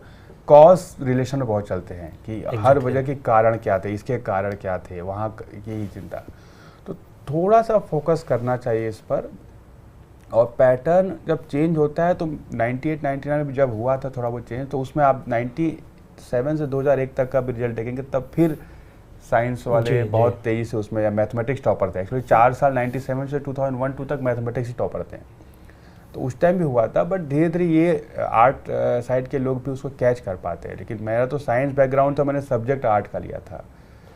कॉज रिलेशन में बहुत चलते हैं कि हर वजह के कारण क्या थे, इसके कारण क्या थे, वहाँ यही चिंता। तो थोड़ा सा फोकस करना चाहिए इस पर। और पैटर्न जब चेंज होता है तो 98-99 में जब हुआ था थोड़ा बहुत चेंज, तो उसमें आप 97 से 2001 तक का भी रिजल्ट देखेंगे तब फिर साइंस वाले बहुत तेज़ी से उसमें, या मैथमेटिक्स टॉपर थे। एक्चुअली 4 साल 97 से 2001-2 तक मैथमेटिक्स ही टॉपर थे, तो उस टाइम भी हुआ था। बट धीरे धीरे ये आर्ट साइड के लोग भी उसको कैच कर पाते हैं। लेकिन मेरा तो साइंस बैकग्राउंड था, मैंने सब्जेक्ट आर्ट का लिया था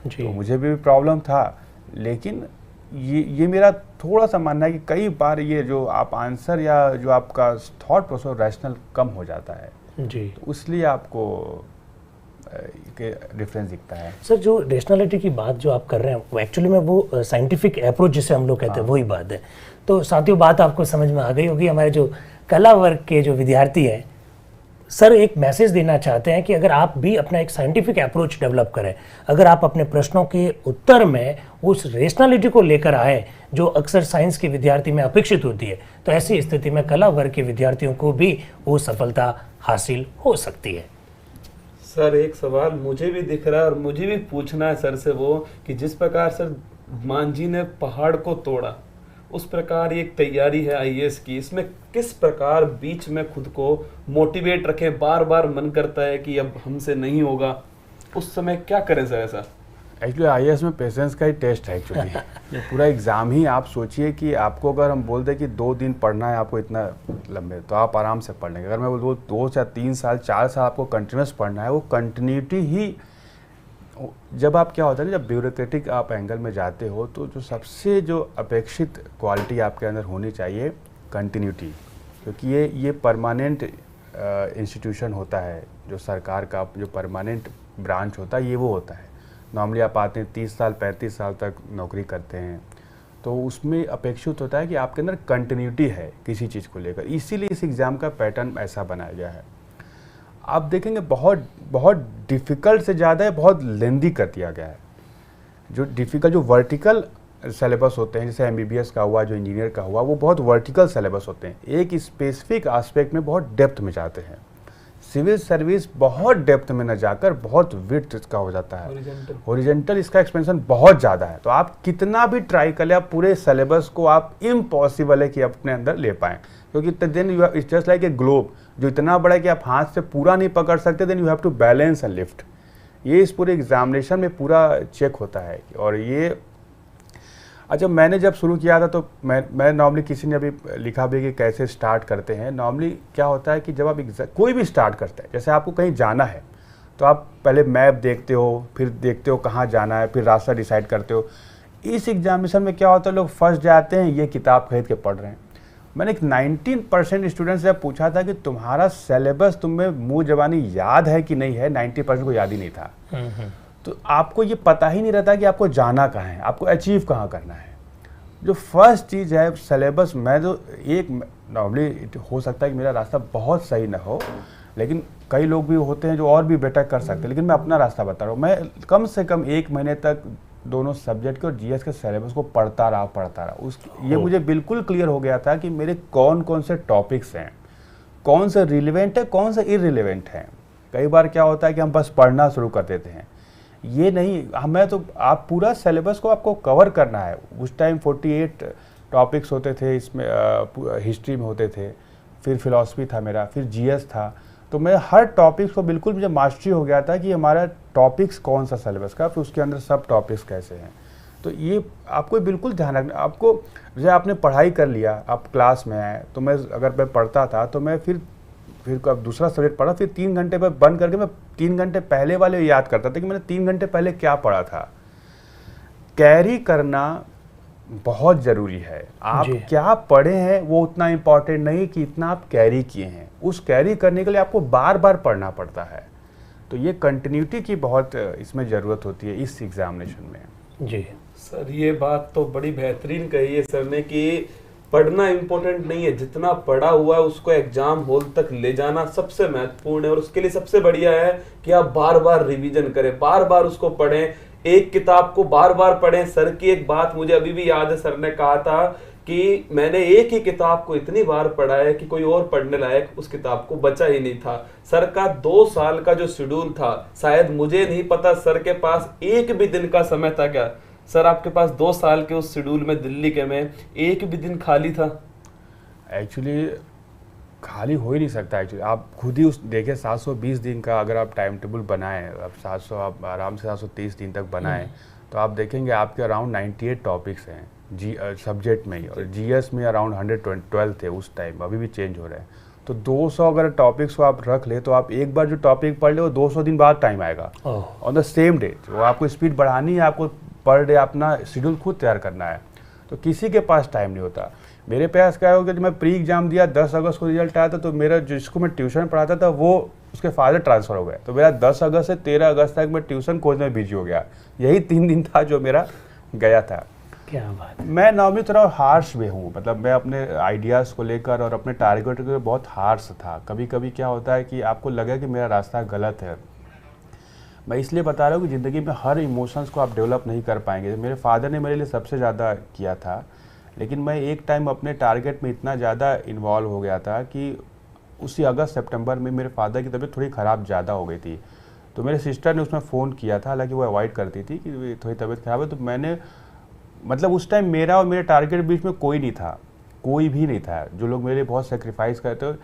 तो मुझे भी प्रॉब्लम था। लेकिन ये मेरा थोड़ा सा मानना है कि कई बार ये जो आप आंसर या जो आपका थॉट प्रोसेस रैशनल कम हो जाता है जी। तो इसलिए आपको के डिफरेंस दिखता है। सर जो रेशनैलिटी की बात जो आप कर रहे हैं वो एक्चुअली में वो साइंटिफिक अप्रोच जिसे हम लोग कहते हैं वही बात है। तो साथियों बात आपको समझ में आ गई होगी। हमारे जो कला वर्ग के जो विद्यार्थी हैं सर एक मैसेज देना चाहते हैं कि अगर आप भी अपना एक साइंटिफिक अप्रोच डेवलप करें, अगर आप अपने प्रश्नों के उत्तर में उस रेशनैलिटी को लेकर आए जो अक्सर साइंस के विद्यार्थी में अपेक्षित होती है, तो ऐसी स्थिति में कला वर्ग के विद्यार्थियों को भी वो सफलता हासिल हो सकती है। सर एक सवाल मुझे भी दिख रहा है और मुझे भी पूछना है सर से वो कि जिस प्रकार सर मांझी ने पहाड़ को तोड़ा उस प्रकार ये एक तैयारी है आईएएस की, इसमें किस प्रकार बीच में खुद को मोटिवेट रखें? बार बार मन करता है कि अब हमसे नहीं होगा, उस समय क्या करें सर? ऐसा एक्चुअली आईएएस में पेशेंस का ही टेस्ट है एक्चुअली। ये पूरा एग्ज़ाम ही आप सोचिए कि आपको अगर हम बोल दें कि 2 दिन पढ़ना है आपको इतना लंबे, तो आप आराम से पढ़ लेंगे। अगर मैं बोल 2 या 3 साल 4 साल आपको कंटिन्यूस पढ़ना है, वो कंटिन्यूटी ही जब आप क्या होता है ना, जब ब्यूरोक्रेटिक आप एंगल में जाते हो तो जो सबसे जो अपेक्षित क्वालिटी आपके अंदर होनी चाहिए कंटिन्यूटी, क्योंकि ये परमानेंट इंस्टीट्यूशन होता है। जो सरकार का जो परमानेंट ब्रांच होता है ये वो होता है। नॉर्मली आप आते हैं 30 साल 35 साल तक नौकरी करते हैं, तो उसमें अपेक्षित होता है कि आपके अंदर कंटिन्यूटी है किसी चीज़ को लेकर। इसीलिए इस एग्ज़ाम का पैटर्न ऐसा बनाया गया है। आप देखेंगे बहुत बहुत डिफ़िकल्ट से ज़्यादा है, बहुत लेंदी कर दिया गया है। जो डिफ़िकल्ट जो वर्टिकल सिलेबस होते हैं, जैसे एमबीबीएस का हुआ, जो इंजीनियर का हुआ, वो बहुत वर्टिकल सिलेबस होते हैं, एक स्पेसिफिक एस्पेक्ट में बहुत डेप्थ में जाते हैं। सिविल सर्विस बहुत डेप्थ में न जाकर बहुत विड्थ का हो जाता है, हॉरिजॉन्टल इसका एक्सपेंशन बहुत ज़्यादा है। तो आप कितना भी ट्राई कर ले, आप पूरे सिलेबस को आप इम्पॉसिबल है कि अपने अंदर ले पाएँ, क्योंकि then you it's just like a globe जो इतना बड़ा है कि आप हाथ से पूरा नहीं पकड़ सकते। Then you have to balance and lift. ये इस पूरे एग्जामिनेशन में पूरा चेक होता है। और ये अच्छा, मैंने जब शुरू किया था तो मैं नॉर्मली, किसी ने अभी लिखा भी कि कैसे स्टार्ट करते हैं। नॉर्मली क्या होता है कि जब आप कोई भी स्टार्ट करते हैं, जैसे आपको कहीं जाना है तो आप पहले मैप देखते हो, फिर देखते हो कहाँ जाना है, फिर रास्ता डिसाइड करते हो। इस एग्जामिनेशन में क्या होता है, लोग फर्स्ट जाते हैं, ये किताब खरीद के पढ़ रहे हैं। मैंने एक 19% स्टूडेंट से पूछा था कि तुम्हारा सिलेबस तुम्हें मुँह ज़बानी याद है कि नहीं है। 90% को याद ही नहीं था। तो आपको ये पता ही नहीं रहता कि आपको जाना कहाँ है, आपको अचीव कहाँ करना है। जो फर्स्ट चीज़ है सिलेबस, मैं जो एक नॉर्मली हो सकता है कि मेरा रास्ता बहुत सही ना हो, लेकिन कई लोग भी होते हैं जो और भी बेटर कर सकते हैं, लेकिन मैं अपना रास्ता बता रहा हूँ। मैं कम से कम 1 महीने तक दोनों सब्जेक्ट के और जीएस के सिलेबस को पढ़ता रहा। ये मुझे बिल्कुल क्लियर हो गया था कि मेरे कौन कौन से टॉपिक्स हैं, कौन से रिलेवेंट है, कौन से इररिलेवेंट हैं। कई बार क्या होता है कि हम बस पढ़ना शुरू कर देते हैं, ये नहीं। हमें तो आप पूरा सिलेबस को आपको कवर करना है। उस टाइम 48 टॉपिक्स होते थे, इसमें हिस्ट्री में होते थे, फिर फिलॉसफी था मेरा, फिर जीएस था। तो मैं हर टॉपिक्स को बिल्कुल मुझे मास्टरी हो गया था कि हमारा टॉपिक्स कौन सा सिलेबस का, फिर उसके अंदर सब टॉपिक्स कैसे हैं। तो ये आपको बिल्कुल ध्यान रखना। आपको जैसे आपने पढ़ाई कर लिया, आप क्लास में आए, तो अगर मैं पढ़ता था तो मैं फिर अब दूसरा सब्जेक्ट पढ़ा, फिर 3 घंटे पर बंद करके मैं 3 घंटे पहले वाले याद करता था कि मैंने 3 घंटे पहले क्या पढ़ा था। कैरी करना बहुत ज़रूरी है। आप क्या पढ़े हैं वो उतना इम्पॉर्टेंट नहीं कि इतना आप कैरी किए हैं। उस कैरी करने के लिए आपको बार बार पढ़ना पड़ता है। तो ये कंटिन्यूटी की बहुत इसमें ज़रूरत होती है इस एग्जामिनेशन में। जी सर, ये बात तो बड़ी बेहतरीन कही है सर ने कि पढ़ना इम्पोर्टेंट नहीं है, जितना पढ़ा हुआ है उसको एग्जाम हॉल तक ले जाना सबसे महत्वपूर्ण है। और उसके लिए सबसे बढ़िया है कि आप बार बार रिवीजन करें, बार बार उसको पढ़ें, एक किताब को बार बार पढ़ें। सर की एक बात मुझे अभी भी याद है, सर ने कहा था कि मैंने एक ही किताब को इतनी बार पढ़ा है कि कोई और पढ़ने लायक उस किताब को बचा ही नहीं था। सर का 2 साल का जो शेड्यूल था, शायद मुझे नहीं पता सर के पास एक भी दिन का समय था क्या? सर आपके पास 2 साल के उस शेड्यूल में दिल्ली के में एक भी दिन खाली था? एक्चुअली खाली हो ही नहीं सकता। एक्चुअली आप खुद ही उस देखिए 720 दिन का अगर आप टाइम टेबल बनाएं, अब 700 आप आराम से 730 दिन तक बनाएं, तो आप देखेंगे आपके अराउंड 98 टॉपिक्स हैं सब्जेक्ट में ही। और जीएस में अराउंड 112 थे उस टाइम, अभी भी चेंज हो रहे हैं। तो 200 अगर टॉपिक्स को आप रख ले तो आप एक बार जो टॉपिक पढ़ ले वो 200 दिन बाद टाइम आएगा ऑन द सेम डे। वो आपको स्पीड बढ़ानी है, आपको पर डे अपना शेड्यूल खुद तैयार करना है। तो किसी के पास टाइम नहीं होता। मेरे पास क्या हो गया, जब मैं प्री एग्जाम दिया 10 अगस्त को रिजल्ट आया था, तो मेरा जिसको मैं ट्यूशन पढ़ाता था वो उसके फादर ट्रांसफ़र हो गए, तो मेरा 10 अगस्त से 13 अगस्त तक मैं ट्यूशन कोच में बिजी हो गया। यही 3 दिन था जो मेरा गया था। क्या बात है। मैं नॉर्मली थोड़ा हार्श भी हूँ, मतलब मैं अपने आइडियाज़ को लेकर और अपने टारगेट को बहुत हार्श था। कभी कभी क्या होता है कि आपको लगे कि मेरा रास्ता गलत है। मैं इसलिए बता रहा हूँ कि ज़िंदगी में हर इमोशंस को आप डेवलप नहीं कर पाएंगे। मेरे फादर ने मेरे लिए सबसे ज़्यादा किया था, लेकिन मैं एक टाइम अपने टारगेट में इतना ज़्यादा इन्वॉल्व हो गया था कि उसी अगस्त सितंबर में मेरे फादर की तबीयत थोड़ी ख़राब ज़्यादा हो गई थी। तो मेरे सिस्टर ने उसमें फ़ोन किया था, हालांकि वो अवॉइड करती थी कि थोड़ी तबीयत ख़राब है। तो मैंने मतलब उस टाइम मेरा और मेरे टारगेट के बीच में कोई नहीं था, कोई भी नहीं था। जो लोग मेरे लिए बहुत सेक्रीफाइस करते हो,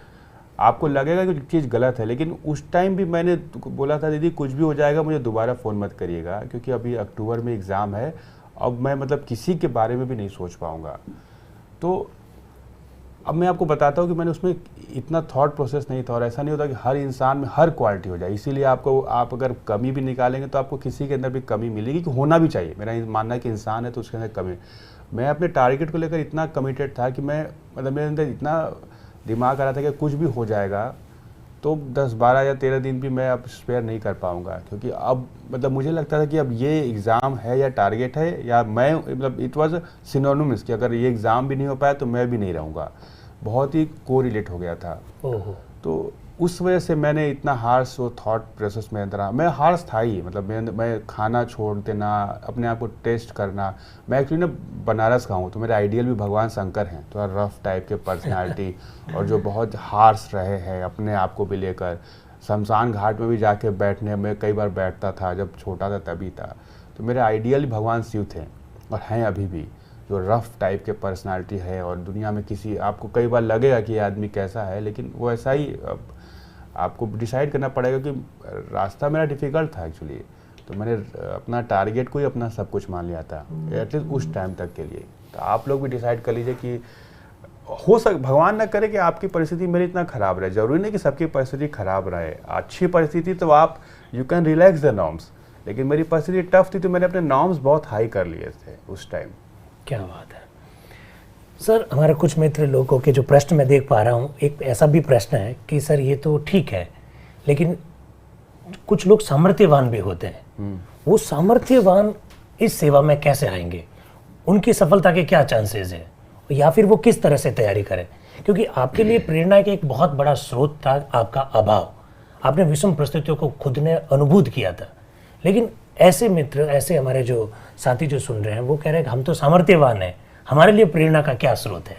आपको लगेगा कि चीज़ गलत है, लेकिन उस टाइम भी मैंने बोला था दीदी कुछ भी हो जाएगा मुझे दोबारा फ़ोन मत करिएगा, क्योंकि अभी अक्टूबर में एग्ज़ाम है, अब मैं मतलब किसी के बारे में भी नहीं सोच पाऊँगा। तो अब मैं आपको बताता हूँ कि मैंने उसमें इतना थॉट प्रोसेस नहीं था, और ऐसा नहीं होता कि हर इंसान में हर क्वालिटी हो जाए। इसीलिए आप अगर कमी भी निकालेंगे तो आपको किसी के अंदर भी कमी मिलेगी, कि होना भी चाहिए। मेरा मानना है कि इंसान है तो उसके अंदर कमी। मैं अपने टारगेट को लेकर इतना कमिटेड था कि मैं मतलब मेरे अंदर इतना दिमाग आ रहा था कि कुछ भी हो जाएगा तो 10, 12 या 13 दिन भी मैं अब स्पेयर नहीं कर पाऊँगा, क्योंकि अब मतलब मुझे लगता था कि अब ये एग्ज़ाम है या टारगेट है, या मैं मतलब इट वाज सिनोनिमस कि अगर ये एग्ज़ाम भी नहीं हो पाया तो मैं भी नहीं रहूँगा। बहुत ही कोरिलेट हो गया था। ओहो। तो उस वजह से मैंने इतना हार्श वो थॉट प्रोसेस में अंदर, मैं हार्श था ही। मतलब मैं खाना छोड़ देना, अपने आप को टेस्ट करना। मैं एक्चुअली ना बनारस का हूँ, तो मेरे आइडियल भी भगवान शंकर हैं, थोड़ा रफ टाइप के पर्सनालिटी और जो बहुत हार्श रहे हैं अपने आप को भी लेकर। शमशान घाट में भी जाके बैठने मैं कई बार बैठता था, जब छोटा था तभी था। तो मेरे आइडियल भगवान शिव थे और हैं अभी भी, जो रफ टाइप के पर्सनालिटी है। और दुनिया में किसी आपको कई बार लगेगा कि ये आदमी कैसा है, लेकिन वो ऐसा ही आपको डिसाइड करना पड़ेगा। कि रास्ता मेरा डिफ़िकल्ट था एक्चुअली, तो मैंने अपना टारगेट को ही अपना सब कुछ मान लिया था, एटलीस्ट उस टाइम तक के लिए। तो आप लोग भी डिसाइड कर लीजिए कि भगवान ना करे कि आपकी परिस्थिति मेरी इतना ख़राब रहे। ज़रूरी नहीं कि सबकी परिस्थिति ख़राब रहे। अच्छी परिस्थिति तो आप you can relax the norms, लेकिन मेरी परिस्थिति टफ थी तो मैंने अपने नॉर्म्स बहुत हाई कर लिए थे उस टाइम। क्या बात है सर। हमारे कुछ मित्र लोगों के जो प्रश्न मैं देख पा रहा हूँ, एक ऐसा भी प्रश्न है कि सर ये तो ठीक है, लेकिन कुछ लोग सामर्थ्यवान भी होते हैं, वो सामर्थ्यवान इस सेवा में कैसे आएंगे? उनकी सफलता के क्या चांसेस है, या फिर वो किस तरह से तैयारी करें? क्योंकि आपके लिए प्रेरणा के एक बहुत बड़ा स्रोत था आपका अभाव। आपने विषम परिस्थितियों को खुद ने अनुभूत किया था, लेकिन ऐसे मित्र, ऐसे हमारे जो साथी जो सुन रहे हैं, वो कह रहे हैं कि हम तो सामर्थ्यवान हैं, हमारे लिए प्रेरणा का क्या स्रोत है?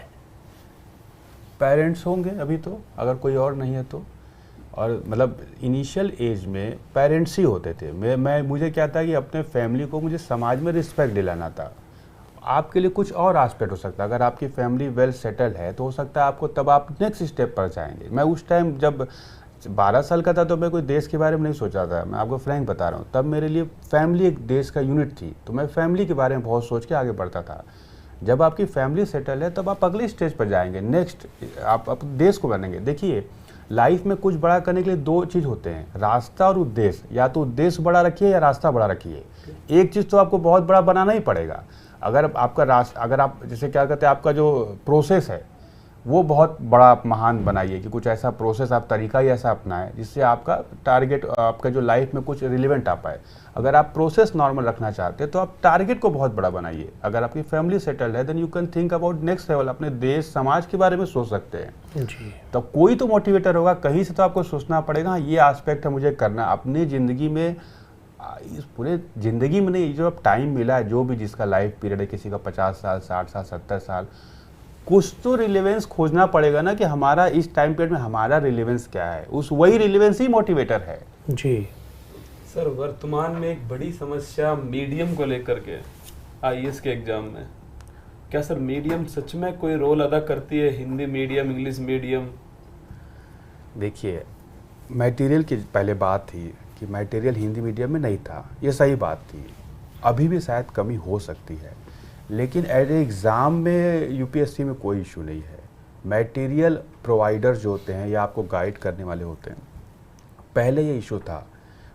पेरेंट्स होंगे अभी तो, अगर कोई और नहीं है तो। और मतलब इनिशियल एज में पेरेंट्स ही होते थे। मुझे क्या था कि अपने फैमिली को, मुझे समाज में रिस्पेक्ट दिलाना था। आपके लिए कुछ और एस्पेक्ट हो सकता है। अगर आपकी फैमिली वेल सेटल है तो हो सकता है आपको, तब आप नेक्स्ट स्टेप पर जाएंगे। मैं उस टाइम जब 12 साल का था तो मैं कोई देश के बारे में नहीं सोचा था, मैं आपको फ्रैंक बता रहा हूँ। तब मेरे लिए फैमिली एक देश का यूनिट थी, तो मैं फैमिली के बारे में बहुत सोच के आगे बढ़ता था। जब आपकी फैमिली सेटल है तब आप अगले स्टेज पर जाएंगे, नेक्स्ट आप देश को बनेंगे। देखिए लाइफ में कुछ बड़ा करने के लिए 2 चीज़ होते हैं, रास्ता और उद्देश्य। या तो उद्देश्य बड़ा रखिए या रास्ता बड़ा रखिए। एक चीज़ तो आपको बहुत बड़ा बनाना ही पड़ेगा। अगर आपका अगर आप जैसे क्या कहते हैं, आपका जो प्रोसेस है वो बहुत बड़ा आप महान बनाइए, कि कुछ ऐसा प्रोसेस आप तरीका ही ऐसा अपनाएं जिससे आपका टारगेट, आपका जो लाइफ में कुछ रिलेवेंट आ पाए। अगर आप प्रोसेस नॉर्मल रखना चाहते हैं तो आप टारगेट को बहुत बड़ा बनाइए। अगर आपकी फैमिली सेटल्ड है then you can think about next level, अपने देश समाज के बारे में सोच सकते हैं जी। तो कोई तो मोटिवेटर होगा, कहीं से तो आपको सोचना पड़ेगा ये एस्पेक्ट है मुझे करना अपनी ज़िंदगी में। इस पूरे ज़िंदगी में नहीं, जो अब टाइम मिला है, जो भी जिसका लाइफ पीरियड है, किसी का 50 साल, 60 साल, 70 साल, कुछ तो रिलेवेंस खोजना पड़ेगा ना, कि हमारा इस टाइम पीरियड में हमारा रिलेवेंस क्या है। वही रिलेवेंस ही मोटिवेटर है जी। सर वर्तमान में एक बड़ी समस्या मीडियम को लेकर के आईएएस के एग्जाम में, क्या सर मीडियम सच में कोई रोल अदा करती है? Hindi medium, English medium? देखिए मटेरियल की पहले बात थी कि मटेरियल हिंदी मीडियम में नहीं था, ये सही बात थी। अभी भी शायद कमी हो सकती है, लेकिन एज एग्ज़ाम में यूपीएससी में कोई इशू नहीं है। मटेरियल प्रोवाइडर्स जो होते हैं या आपको गाइड करने वाले होते हैं, पहले ये इशू था।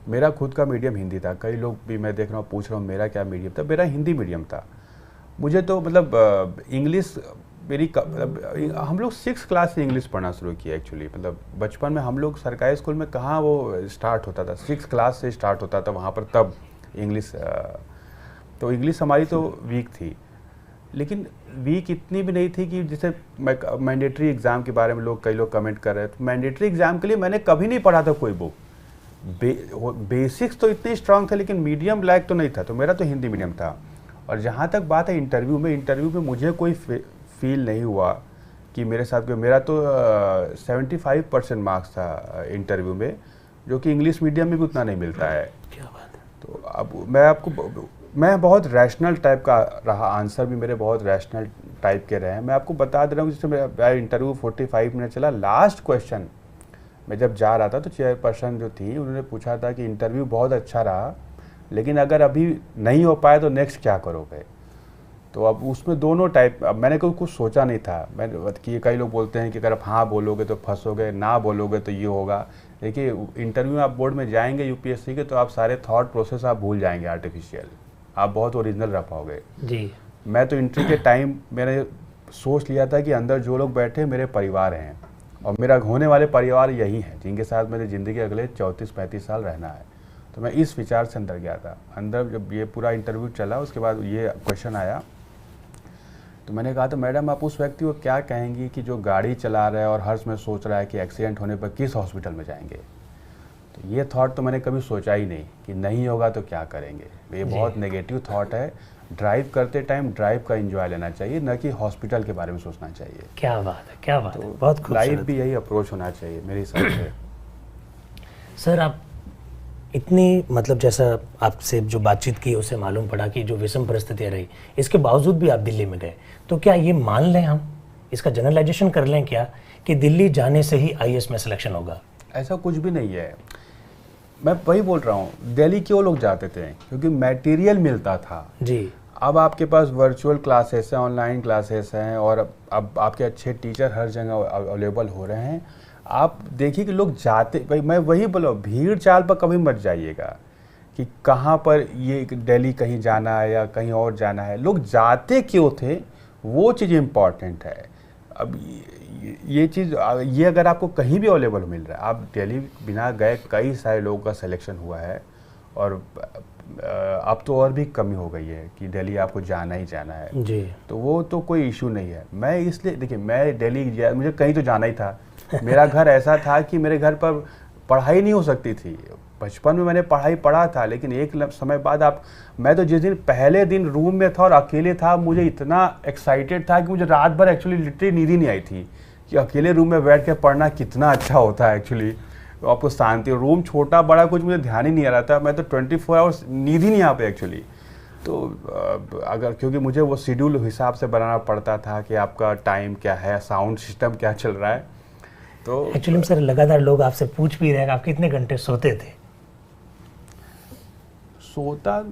मेरा खुद का मीडियम हिंदी था। कई लोग भी मैं देख रहा हूँ पूछ रहा हूँ मेरा क्या मीडियम था, मेरा हिंदी मीडियम था। मुझे तो मतलब इंग्लिश मतलब हम लोग 6 क्लास से इंग्लिश पढ़ना शुरू किया एक्चुअली। मतलब बचपन में हम लोग सरकारी स्कूल में कहाँ वो स्टार्ट होता था, 6 क्लास से स्टार्ट होता था वहाँ पर, तब इंग्लिश। तो इंग्लिश हमारी तो वीक थी, लेकिन वीक इतनी भी नहीं थी कि जैसे मैंडेटरी एग्ज़ाम के बारे में कई लोग कमेंट कर रहे हैं। तो मैंडेटरी एग्ज़ाम के लिए मैंने कभी नहीं पढ़ा था कोई बुक। बेसिक्स तो इतने स्ट्रांग थे, लेकिन मीडियम लायक तो नहीं था। तो मेरा तो हिंदी मीडियम था। और जहाँ तक बात है इंटरव्यू में मुझे कोई फील नहीं हुआ कि मेरे साथ मेरा तो 75% मार्क्स था इंटरव्यू में, जो कि इंग्लिश मीडियम में भी उतना नहीं मिलता है। क्या बात है। तो अब मैं बहुत रैशनल टाइप का रहा, आंसर भी मेरे बहुत रैशनल टाइप के रहे हैं। मैं आपको बता दे रहा हूँ, जैसे मेरा इंटरव्यू 45 मिनट चला, लास्ट क्वेश्चन मैं जब जा रहा था तो चेयरपर्सन जो थी उन्होंने पूछा था कि इंटरव्यू बहुत अच्छा रहा, लेकिन अगर अभी नहीं हो पाए तो नेक्स्ट क्या करोगे। तो अब उसमें दोनों टाइप, अब मैंने कुछ सोचा नहीं था। मैंने कि कई लोग बोलते हैं कि अगर आप हाँ बोलोगे तो फंसोगे, ना बोलोगे तो ये होगा। देखिए इंटरव्यू में आप बोर्ड में जाएंगे यूपीएससी के, तो आप सारे थॉट प्रोसेस आप भूल जाएंगे, आर्टिफिशियल, आप बहुत ओरिजिनल रह पाओगे जी। मैं तो इंटरव्यू के टाइम मैंने सोच लिया था कि अंदर जो लोग बैठे मेरे परिवार हैं, और मेरा होने वाले परिवार यही हैं जिनके साथ मेरी ज़िंदगी अगले 34-35 साल रहना है। तो मैं इस विचार से अंदर गया था। अंदर जब ये पूरा इंटरव्यू चला, उसके बाद ये क्वेश्चन आया, तो मैंने कहा, तो मैडम आप उस व्यक्ति को क्या कहेंगी कि जो गाड़ी चला रहा है और हर समय सोच रहा है कि एक्सीडेंट होने पर किस हॉस्पिटल में जाएंगे। तो ये थॉट तो मैंने कभी सोचा ही नहीं कि नहीं होगा तो क्या करेंगे। ये बहुत नेगेटिव थॉट है। ड्राइव करते टाइम ड्राइव का एंजॉय लेना चाहिए, न कि हॉस्पिटल के बारे में सोचना चाहिए। क्या बात है, क्या बात तो है, बहुत खूबसूरत। लाइफ भी यही अप्रोच होना चाहिए मेरे हिसाब से। सर आप इतनी, मतलब जैसा आपसे जो बातचीत की उससे मालूम पड़ा कि जो विषम परिस्थितियाँ रही, इसके बावजूद भी आप दिल्ली में गए। तो क्या ये मान लें, हम इसका जनरलाइजेशन कर लें क्या, कि दिल्ली जाने से ही आईएएस में सिलेक्शन होगा? ऐसा कुछ भी नहीं है। मैं वही बोल रहा हूँ, दिल्ली क्यों लोग जाते थे, क्योंकि मटेरियल मिलता था जी। अब आपके पास वर्चुअल क्लासेस हैं, ऑनलाइन क्लासेस हैं, और अब आपके अच्छे टीचर हर जगह अवेलेबल हो रहे हैं। आप देखिए कि लोग जाते, भाई मैं वही बोला, भीड़ चाल पर कभी मत जाइएगा कि कहाँ पर ये दिल्ली कहीं जाना है या कहीं और जाना है। लोग जाते क्यों थे, वो चीज़ इम्पॉर्टेंट है। अब ये चीज़, ये अगर आपको कहीं भी अवेलेबल मिल रहा है, आप दिल्ली बिना गए कई सारे लोगों का सिलेक्शन हुआ है, और अब तो और भी कमी हो गई है कि दिल्ली आपको जाना ही जाना है जी। तो वो तो कोई इशू नहीं है। मैं इसलिए, देखिए मैं दिल्ली गया, मुझे कहीं तो जाना ही था। मेरा घर ऐसा था कि मेरे घर पर पढ़ाई नहीं हो सकती थी। बचपन में मैंने पढ़ा था, लेकिन एक समय बाद मैं तो जिस दिन पहले दिन रूम में था और अकेले था, मुझे इतना एक्साइटेड था कि मुझे रात भर एक्चुअली लिटरली नींद ही नहीं आई थी कि अकेले रूम में बैठ के पढ़ना कितना अच्छा होता है एक्चुअली। तो आपको शांति, रूम छोटा बड़ा कुछ मुझे ध्यान ही नहीं आ रहा था। मैं तो 24 आवर्स नींद ही नहीं आ पाई एक्चुअली। तो अगर, क्योंकि मुझे वो शेड्यूल हिसाब से बनाना पड़ता था कि आपका टाइम क्या है, साउंड सिस्टम क्या चल रहा है। तो एक्चुअली सर लगातार लोग आपसे पूछ भी रहे हैं आप कितने घंटे सोते थे? सोता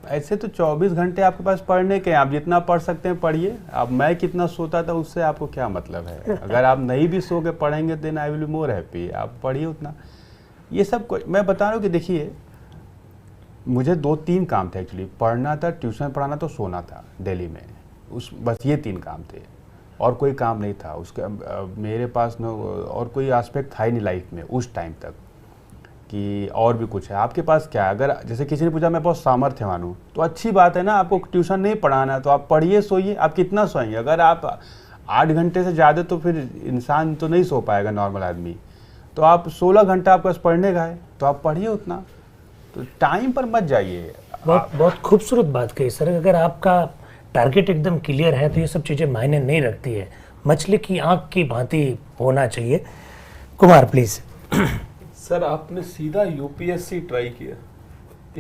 ऐसे तो 24 घंटे आपके पास पढ़ने के, आप जितना पढ़ सकते हैं पढ़िए। अब मैं कितना सोता था उससे आपको क्या मतलब है? अगर आप नहीं भी सो के पढ़ेंगे then I will be more happy. आप पढ़िए उतना। ये सब मैं बता रहा हूँ कि देखिए, मुझे 2-3 काम थे एक्चुअली। पढ़ना था, ट्यूशन पढ़ाना, तो सोना था दिल्ली में। बस ये 3 काम थे, और कोई काम नहीं था। उसके मेरे पास न और कोई एस्पेक्ट था ही नहीं लाइफ में उस टाइम तक कि और भी कुछ है। आपके पास क्या है? अगर जैसे किसी ने पूछा मैं बहुत सामर्थ्यवान हूँ, तो अच्छी बात है ना। आपको ट्यूशन नहीं पढ़ाना तो आप पढ़िए, सोइए। आप कितना सोएंगे? अगर आप 8 घंटे से ज़्यादा, तो फिर इंसान तो नहीं सो पाएगा, नॉर्मल आदमी। तो आप 16 घंटा आपके पास पढ़ने का है, तो आप पढ़िए उतना। तो टाइम पर मत जाइए। बहुत खूबसूरत बात कही सर। अगर आपका टारगेट एकदम क्लियर है तो ये सब चीज़ें मायने नहीं रखती है। मछली की आंख की भांति होना चाहिए। कुमार प्लीज। सर आपने सीधा यूपीएससी ट्राई किया,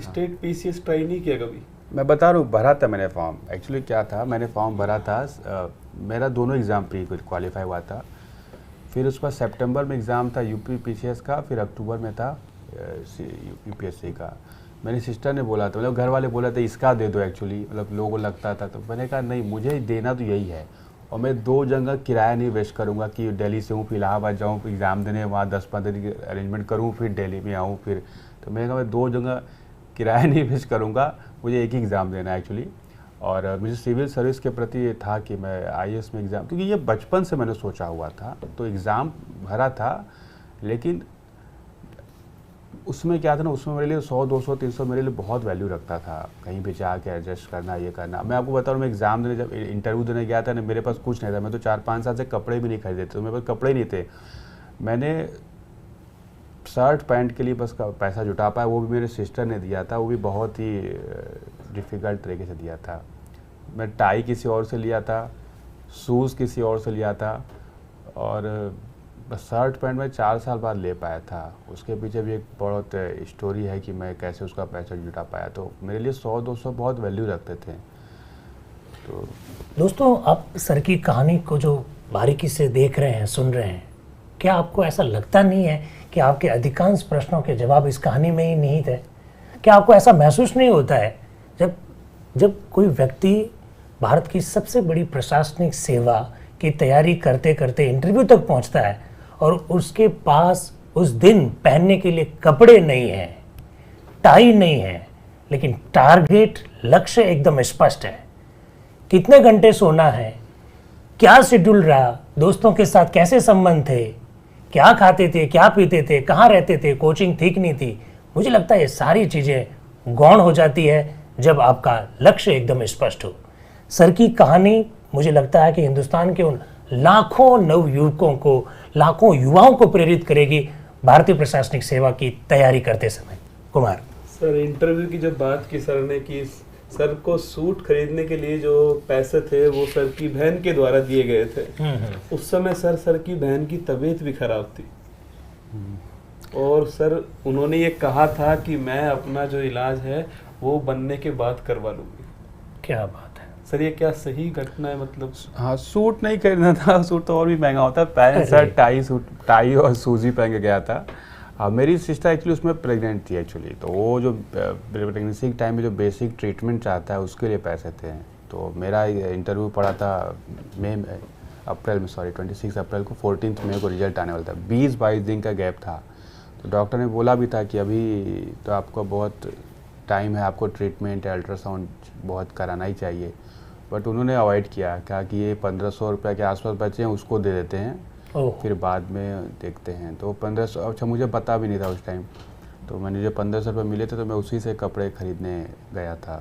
स्टेट पीसीएस ट्राई नहीं किया कभी? मैं बता रहा हूँ, भरा था मैंने फॉर्म। एक्चुअली क्या था, मैंने फॉर्म भरा था, मेरा दोनों एग्ज़ाम प्री क्वालिफाई हुआ था। फिर उसके बाद सितंबर में एग्ज़ाम था यूपी पीसीएस का, फिर अक्टूबर में था यूपीएससी का। मेरी सिस्टर ने बोला था, मतलब घर वाले बोला था इसका दे दो एक्चुअली, मतलब लोगों को लगता था। तो मैंने कहा नहीं, मुझे देना तो यही है, और मैं 2 जगह किराया नहीं वेस्ट करूँगा कि दिल्ली से हूँ फिर इलाहाबाद जाऊँ, फिर एग्ज़ाम देने, वहाँ 10-15 दिन की अरेंजमेंट करूँ, फिर दिल्ली में आऊँ फिर। तो मैंने कहा मैं 2 जगह किराया नहीं वेस्ट करूँगा, मुझे एक ही एग्ज़ाम देना है एक्चुअली। और मुझे सिविल सर्विस के प्रति ये था कि मैं आईएएस में एग्ज़ाम, क्योंकि ये बचपन से मैंने सोचा हुआ था, तो एग्ज़ाम भरा था। लेकिन उसमें क्या था ना, उसमें मेरे लिए 100, 200, 300 मेरे लिए बहुत वैल्यू रखता था। कहीं भी जाके एडजस्ट करना, ये करना। मैं आपको बता रहा हूँ, मैं एग्ज़ाम देने जब इंटरव्यू देने गया था ना, मेरे पास कुछ नहीं था। मैं तो 4-5 साल से कपड़े भी नहीं खरीदे थे, तो मेरे पास कपड़े नहीं थे। मैंने शर्ट पैंट के लिए बस पैसा जुटा पाया, वो भी मेरे सिस्टर ने दिया था, वो भी बहुत ही डिफ़िकल्ट तरीके से दिया था। मैं टाई किसी और से लिया था, शूज़ किसी और से लिया था, और बस शर्ट पैंट में 4 साल बाद ले पाया था। उसके पीछे भी एक बहुत स्टोरी है कि मैं कैसे उसका पैसा जुटा पाया। तो मेरे लिए 100-200 बहुत वैल्यू रखते थे। तो दोस्तों, आप सर की कहानी को जो बारीकी से देख रहे हैं, सुन रहे हैं, क्या आपको ऐसा लगता नहीं है कि आपके अधिकांश प्रश्नों के जवाब इस कहानी में ही निहित है? क्या आपको ऐसा महसूस नहीं होता है जब कोई व्यक्ति भारत की सबसे बड़ी प्रशासनिक सेवा की तैयारी करते करते इंटरव्यू तक पहुंचता है और उसके पास उस दिन पहनने के लिए कपड़े नहीं हैं, टाई नहीं है, लेकिन टारगेट, लक्ष्य एकदम स्पष्ट है? कितने घंटे सोना है, क्या शेड्यूल रहा, दोस्तों के साथ कैसे संबंध थे, क्या खाते थे, क्या पीते थे, कहाँ रहते थे, कोचिंग ठीक नहीं थी। मुझे लगता है ये सारी चीज़ें गौण हो जाती है जब आपका लक्ष्य एकदम स्पष्ट हो। सर की कहानी मुझे लगता है कि हिंदुस्तान के उन लाखों नवयुवकों को, लाखों युवाओं को प्रेरित करेगी भारतीय प्रशासनिक सेवा की तैयारी करते समय। कुमार सर, इंटरव्यू की जब बात की सर ने कि सर को सूट खरीदने के लिए जो पैसे थे वो सर की बहन के द्वारा दिए गए थे। उस समय सर की बहन की तबीयत भी खराब थी और सर उन्होंने ये कहा था कि मैं अपना जो इलाज है वो बनने के बाद करवा लूंगी। क्या बात है सर, ये क्या सही घटना है? मतलब हाँ, सूट नहीं खरीदना था, सूट तो और भी महंगा होता है। पैंट शर्ट, टाई और सूजी पहन के गया था। मेरी सिस्टर एक्चुअली उसमें प्रेग्नेंट थी एक्चुअली, तो वो जो प्रेगनेंसी के टाइम में जो बेसिक ट्रीटमेंट चाहता है उसके लिए पैसे थे। तो मेरा इंटरव्यू पड़ा था अप्रैल में, 26 अप्रैल को, 14 मई को रिजल्ट आने वाला था। 20-22 दिन का गैप था। तो डॉक्टर ने बोला भी था कि अभी तो आपको बहुत टाइम है, आपको ट्रीटमेंट, अल्ट्रासाउंड बहुत कराना ही चाहिए। बट उन्होंने अवॉइड किया, कहा कि ये 1500 रुपये के आसपास बचे हैं, उसको दे देते हैं, फिर बाद में देखते हैं। तो 1500, अच्छा मुझे पता भी नहीं था उस टाइम, तो मैंने जो 1500 रुपये मिले थे तो मैं उसी से कपड़े खरीदने गया था।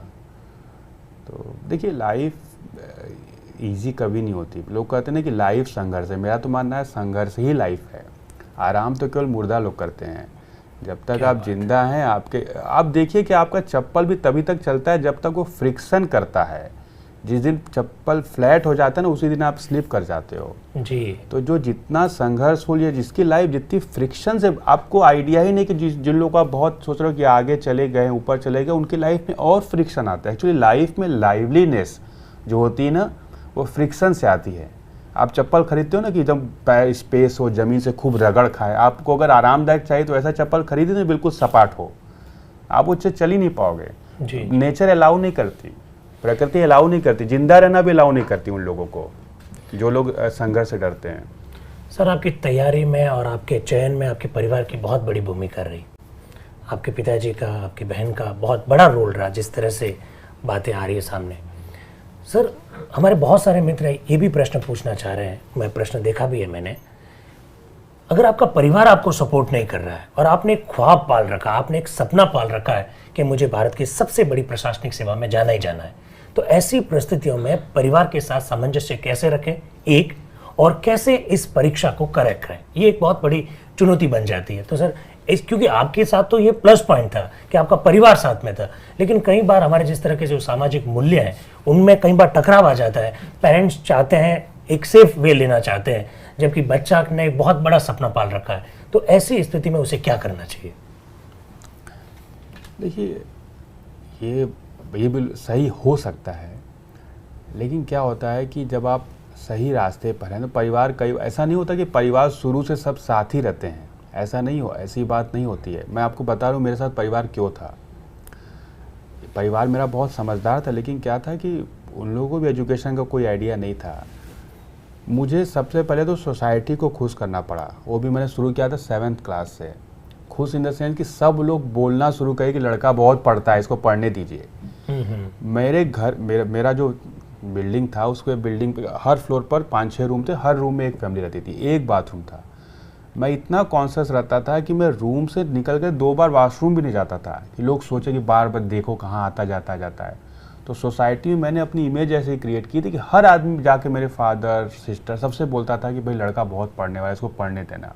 तो देखिए, लाइफ इजी कभी नहीं होती। लोग कहते हैं ना कि लाइफ संघर्ष है, मेरा तो मानना है संघर्ष ही लाइफ है। आराम तो केवल मुर्दा लोग करते हैं। जब तक आप जिंदा हैं, आप देखिए कि आपका चप्पल भी तभी तक चलता है जब तक वो फ्रिक्शन करता है। जिस दिन चप्पल फ्लैट हो जाता है ना, उसी दिन आप स्लिप कर जाते हो जी। तो जो जितना संघर्षफुल है, जिसकी लाइफ जितनी फ्रिक्शन से, आपको आइडिया ही नहीं कि जिन लोगों का बहुत सोच रहे हो कि आगे चले गए, ऊपर चले गए, उनकी लाइफ में और फ्रिक्शन आता है। एक्चुअली लाइफ में लाइवलीनेस जो होती है ना, वो फ्रिक्शन से आती है। आप चप्पल खरीदते हो ना कि जब पैर स्पेस हो, ज़मीन से खूब रगड़ खाए। आपको अगर आरामदायक चाहिए तो ऐसा चप्पल खरीदे ना बिल्कुल सपाट हो, आप उससे चल ही नहीं पाओगे। नेचर अलाउ नहीं करती, प्रकृति अलाउ नहीं करती, जिंदा रहना भी अलाउ नहीं करती उन लोगों को जो लोग संघर्ष से डरते हैं। सर, आपकी तैयारी में और आपके चयन में आपके परिवार की बहुत बड़ी भूमिका रही। आपके पिताजी का, आपकी बहन का बहुत बड़ा रोल रहा, जिस तरह से बातें आ रही है सामने। सर, हमारे बहुत सारे मित्र ये भी प्रश्न पूछना चाह रहे हैं, मैं प्रश्न देखा भी है मैंने। अगर आपका परिवार आपको सपोर्ट नहीं कर रहा है और आपने एक ख्वाब पाल रखा, आपने एक सपना पाल रखा है कि मुझे भारत की सबसे बड़ी प्रशासनिक सेवा में जाना ही जाना है, तो ऐसी परिस्थितियों में परिवार के साथ सामंजस्य कैसे रखें एक, और कैसे इस परीक्षा को करेक्ट करें, ये एक बहुत बड़ी चुनौती बन जाती है। तो सर, क्योंकि आपके साथ तो ये प्लस पॉइंट था कि आपका परिवार साथ में था, लेकिन कई बार हमारे जिस तरह के जो सामाजिक मूल्य हैं उनमें कई बार टकराव आ जाता है। पेरेंट्स चाहते हैं, एक सेफ वे लेना चाहते हैं, जबकि बच्चा ने एक बहुत बड़ा सपना पाल रखा है। तो ऐसी स्थिति में उसे क्या करना चाहिए? देखिए, ये बिल्कुल सही हो सकता है, लेकिन क्या होता है कि जब आप सही रास्ते पर हैं तो परिवार, कई ऐसा नहीं होता कि परिवार शुरू से सब साथ ही रहते हैं, ऐसा नहीं हो, ऐसी बात नहीं होती है। मैं आपको बता रहा हूँ मेरे साथ परिवार क्यों था। परिवार मेरा बहुत समझदार था, लेकिन क्या था कि उन लोगों को भी एजुकेशन का कोई आइडिया नहीं था। मुझे सबसे पहले तो सोसाइटी को खुश करना पड़ा, वो भी मैंने शुरू किया था 7th क्लास से। खुश इन द सेंस कि सब लोग बोलना शुरू करे कि लड़का बहुत पढ़ता है, इसको पढ़ने दीजिए। मेरा जो बिल्डिंग था, उसके बिल्डिंग पे हर फ्लोर पर 5-6 रूम थे, हर रूम में एक फैमिली रहती थी, एक बाथरूम था। मैं इतना कॉन्शियस रहता था कि मैं रूम से निकल कर 2 बार वॉशरूम भी नहीं जाता था कि लोग सोचे कि बार बार देखो कहाँ आता जाता है। तो सोसाइटी में मैंने अपनी इमेज ऐसे ही क्रिएट की थी कि हर आदमी जाके मेरे फादर सिस्टर सबसे बोलता था कि भाई लड़का बहुत पढ़ने वाला है, इसको पढ़ने देना।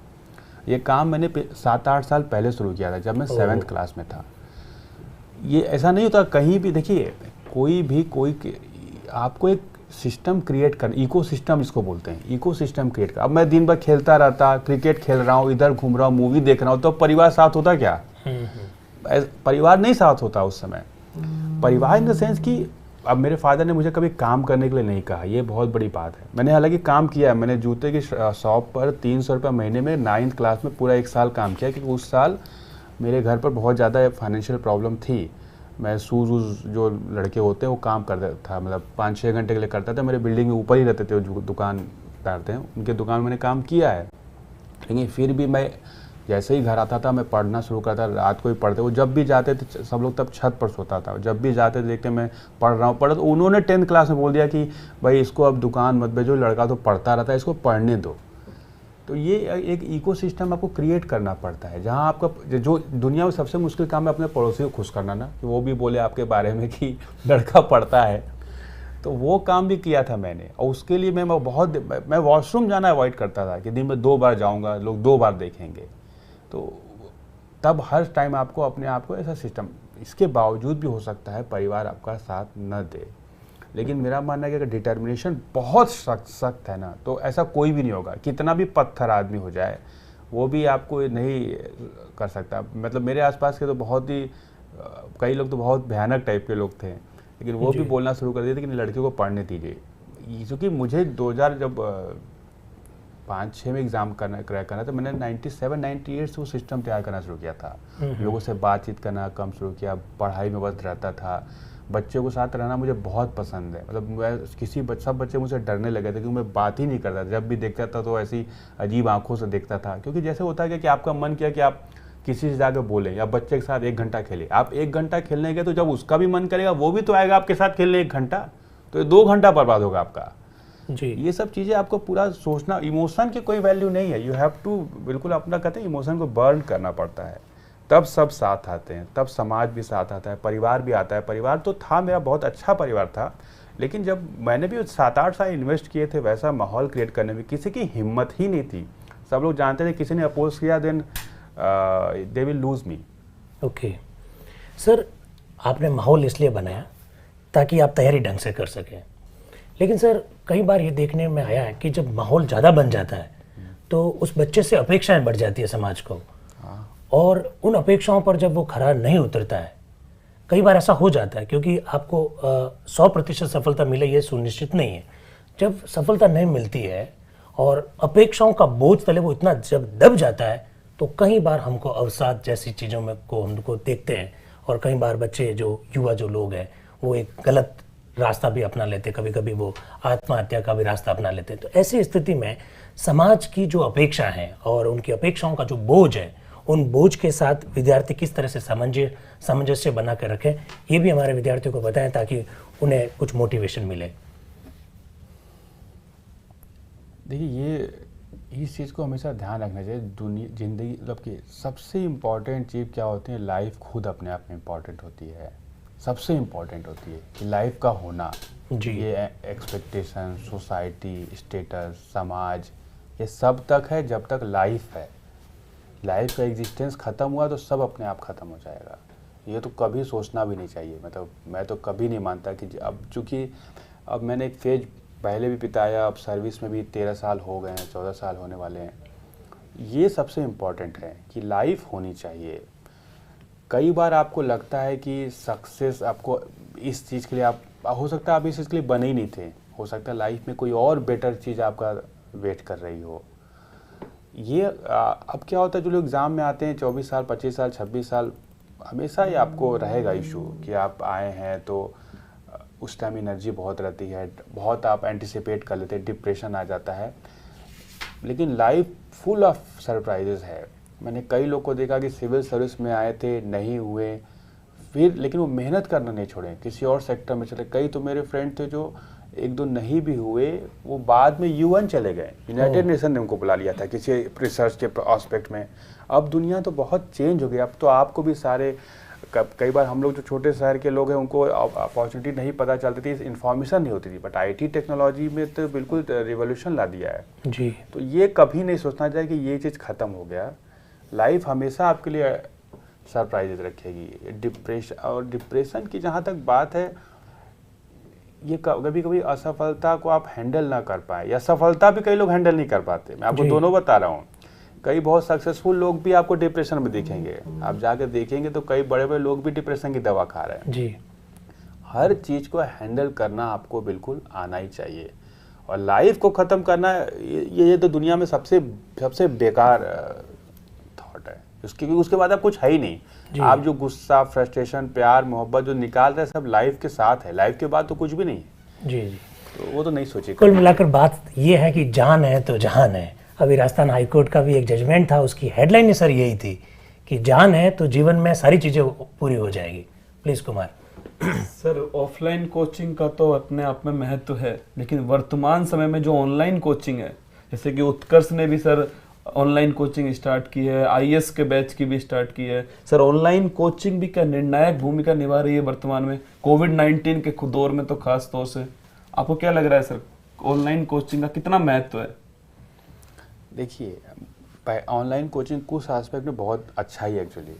ये काम मैंने 7-8 साल पहले शुरू किया था, जब मैं 7th क्लास में था। ये ऐसा नहीं होता कहीं भी, देखिए कोई आपको एक सिस्टम क्रिएट कर, इको सिस्टम इसको बोलते हैं, इको सिस्टम क्रिएट कर। अब मैं दिन भर खेलता रहता, क्रिकेट खेल रहा हूँ, इधर घूम रहा हूँ, मूवी देख रहा हूँ, तो परिवार साथ होता क्या? परिवार नहीं साथ होता उस समय। परिवार इन द सेंस कि अब मेरे फादर ने मुझे कभी काम करने के लिए नहीं कहा, ये बहुत बड़ी बात है। मैंने हालांकि काम किया है, मैंने जूते की शॉप पर 300 रुपये महीने में 9th क्लास में पूरा 1 साल काम किया, क्योंकि उस साल मेरे घर पर बहुत ज़्यादा फाइनेंशियल प्रॉब्लम थी। मैं शूज़ जो लड़के होते हैं वो काम करता था, मतलब 5-6 घंटे के लिए करता था। मेरे बिल्डिंग में ऊपर ही रहते थे जो दुकानदार थे, उनके दुकान में मैंने काम किया है। लेकिन फिर भी मैं जैसे ही घर आता था मैं पढ़ना शुरू करता, रात को ही पढ़ते। वो जब भी जाते थे, सब लोग तब छत पर सोता था, जब भी जाते थे देखते मैं पढ़ रहा हूँ तो उन्होंने 10th क्लास में बोल दिया कि भाई इसको अब दुकान मत भेजो, लड़का तो पढ़ता रहता है, इसको पढ़ने दो। तो ये एक इकोसिस्टम आपको क्रिएट करना पड़ता है, जहाँ आपका जो दुनिया में सबसे मुश्किल काम है अपने पड़ोसी को खुश करना ना, कि वो भी बोले आपके बारे में कि लड़का पढ़ता है। तो वो काम भी किया था मैंने, और उसके लिए मैं वॉशरूम जाना अवॉइड करता था कि दिन में 2 बार जाऊँगा, लोग 2 बार देखेंगे। तो तब हर टाइम आपको अपने आप को ऐसा सिस्टम, इसके बावजूद भी हो सकता है परिवार आपका साथ न दे, लेकिन मेरा मानना है कि अगर डिटर्मिनेशन बहुत सख्त है ना, तो ऐसा कोई भी नहीं होगा। कितना भी पत्थर आदमी हो जाए, वो भी आपको नहीं कर सकता। मतलब मेरे आसपास के तो बहुत ही कई लोग तो बहुत भयानक टाइप के लोग थे, लेकिन वो भी बोलना शुरू कर दिए थे कि लड़कियों को पढ़ने दीजिए। क्योंकि मुझे 2000 जब 5-6 में एग्ज़ाम क्रैक करना, तो मैंने 97-98 से वो सिस्टम तैयार करना शुरू किया था। लोगों से बातचीत करना कम शुरू किया, पढ़ाई में व्यस्त रहता था। बच्चों के साथ रहना मुझे बहुत पसंद है, मतलब मैं सब बच्चे मुझसे डरने लगे थे क्योंकि मैं बात ही नहीं करता था। जब भी देखता था तो ऐसी अजीब आंखों से देखता था, क्योंकि जैसे होता है कि आपका मन किया कि आप किसी से जाकर बोलें या बच्चे के साथ 1 घंटा खेलें। आप 1 घंटा खेलने गए तो जब उसका भी मन करेगा वो भी तो आएगा आपके साथ खेलने 1 घंटा, तो ये 2 घंटा बर्बाद होगा आपका जी। ये सब चीज़ें आपको पूरा सोचना, इमोशन की कोई वैल्यू नहीं है। यू हैव टू बिल्कुल अपना कहते हैं इमोशन को बर्न करना पड़ता है, तब सब साथ आते हैं, तब समाज भी साथ आता है, परिवार भी आता है। परिवार तो था, मेरा बहुत अच्छा परिवार था, लेकिन जब मैंने भी 7-8 साल इन्वेस्ट किए थे वैसा माहौल क्रिएट करने में, किसी की हिम्मत ही नहीं थी। सब लोग जानते थे किसी ने अपोज किया then they will lose me. Okay sir, आपने माहौल इसलिए बनाया ताकि आप तैयारी ढंग से कर सकें, लेकिन सर कई बार ये देखने में आया है कि जब माहौल ज़्यादा बन जाता है तो उस बच्चे से अपेक्षाएं बढ़ जाती है समाज को, और उन अपेक्षाओं पर जब वो खरा नहीं उतरता है, कई बार ऐसा हो जाता है, क्योंकि आपको 100% सफलता मिले ये सुनिश्चित नहीं है। जब सफलता नहीं मिलती है और अपेक्षाओं का बोझ तले वो इतना जब दब जाता है, तो कई बार हमको अवसाद जैसी चीज़ों में को हमको देखते हैं, और कई बार बच्चे जो युवा जो लोग हैं वो एक गलत रास्ता भी अपना लेते, कभी कभी वो आत्महत्या का भी रास्ता अपना लेते। तो ऐसी स्थिति में समाज की जो अपेक्षा है और उनकी अपेक्षाओं का जो बोझ है, उन बोझ के साथ विद्यार्थी किस तरह से सामंजस्य बना कर रखें, ये भी हमारे विद्यार्थियों को बताएं ताकि उन्हें कुछ मोटिवेशन मिले। देखिए, ये इस चीज़ को हमेशा ध्यान रखना चाहिए। जिंदगी मतलब कि सबसे इम्पॉर्टेंट चीज़ क्या होती है, लाइफ खुद अपने आप में इम्पॉर्टेंट होती है, सबसे इम्पॉर्टेंट होती है कि लाइफ का होना जी। ये एक्सपेक्टेशन, सोसाइटी, स्टेटस, समाज, ये सब तक है जब तक लाइफ है। लाइफ का एग्जिस्टेंस ख़त्म हुआ तो सब अपने आप ख़त्म हो जाएगा। ये तो कभी सोचना भी नहीं चाहिए। मतलब मैं तो कभी नहीं मानता कि अब चूँकि अब मैंने एक फेज पहले भी बिताया, अब सर्विस में भी 13 साल हो गए हैं, 14 साल होने वाले हैं। ये सबसे इम्पॉर्टेंट है कि लाइफ होनी चाहिए। कई बार आपको लगता है कि सक्सेस आपको इस चीज़ के लिए, आप हो सकता है आप इस चीज़ के लिए बने ही नहीं थे, हो सकता है लाइफ में कोई और बेटर चीज़ आपका वेट कर रही हो। ये अब क्या होता है, जो लोग एग्ज़ाम में आते हैं 24 साल, 25 साल, 26 साल, हमेशा ही आपको रहेगा इशू कि आप आए हैं तो उस टाइम एनर्जी बहुत रहती है, बहुत आप एंटिसिपेट कर लेते हैं, डिप्रेशन आ जाता है। लेकिन लाइफ फुल ऑफ सरप्राइजेस है। मैंने कई लोग को देखा कि सिविल सर्विस में आए थे, नहीं हुए, फिर लेकिन वो मेहनत करना नहीं छोड़े, किसी और सेक्टर में चले। कई तो मेरे फ्रेंड थे जो एक दो नहीं भी हुए, वो बाद में यूएन चले गए, यूनाइटेड नेशन ने उनको बुला लिया था किसी रिसर्च के एस्पेक्ट में। अब दुनिया तो बहुत चेंज हो गई, अब तो आपको भी सारे कई बार हम लोग जो छोटे शहर के लोग हैं उनको अपॉर्चुनिटी नहीं पता चलती थी, इन्फॉर्मेशन नहीं होती थी, बट आईटी टेक्नोलॉजी में तो बिल्कुल रिवोल्यूशन ला दिया है जी। तो ये कभी नहीं सोचना चाहिए कि ये चीज़ ख़त्म हो गया। लाइफ हमेशा आपके लिए सरप्राइजेज रखेगी। डिप्रेशन की जहाँ तक बात है, ये कभी कभी असफलता को आप हैंडल ना कर पाए, या सफलता भी कई लोग हैंडल नहीं कर पाते। मैं आपको दोनों बता रहा हूँ। कई बहुत सक्सेसफुल लोग भी आपको डिप्रेशन में दिखेंगे, आप जाकर देखेंगे तो कई बड़े बड़े लोग भी डिप्रेशन की दवा खा रहे हैं जी। हर चीज़ को हैंडल करना आपको बिल्कुल आना ही चाहिए। और लाइफ को ख़त्म करना ये तो दुनिया में सबसे बेकार थॉट है, उसके बाद अब कुछ है ही नहीं। आप जो गुस्सा, फ्रस्ट्रेशन, प्यार, मोहब्बत जो निकाल रहे हैं सब लाइफ के साथ है, लाइफ के बाद तो कुछ भी नहीं है। जी जी। तो वो तो नहीं सोचिए। कुल मिलाकर बात ये है कि जान है तो जहान है। अभी राजस्थान हाईकोर्ट का भी एक जजमेंट था, उसकी हेडलाइन ही सर यही थी कि जान है तो जीवन में सारी चीज़ें पूरी हो जाएगी। Please Kumar. Sir, offline coaching का तो अपने आप में महत्व है, लेकिन वर्तमान समय में जो ऑनलाइन कोचिंग है, जैसे कि उत्कर्ष ने भी सर ऑनलाइन कोचिंग स्टार्ट की है, आईएएस के बैच की भी स्टार्ट की है। सर, ऑनलाइन कोचिंग भी क्या निर्णायक भूमिका निभा रही है वर्तमान में, कोविड-19 के दौर में तो खास तौर से। आपको क्या लग रहा है सर, ऑनलाइन कोचिंग का कितना महत्व है? देखिए, ऑनलाइन कोचिंग कुछ एस्पेक्ट में बहुत अच्छा ही एक्चुअली,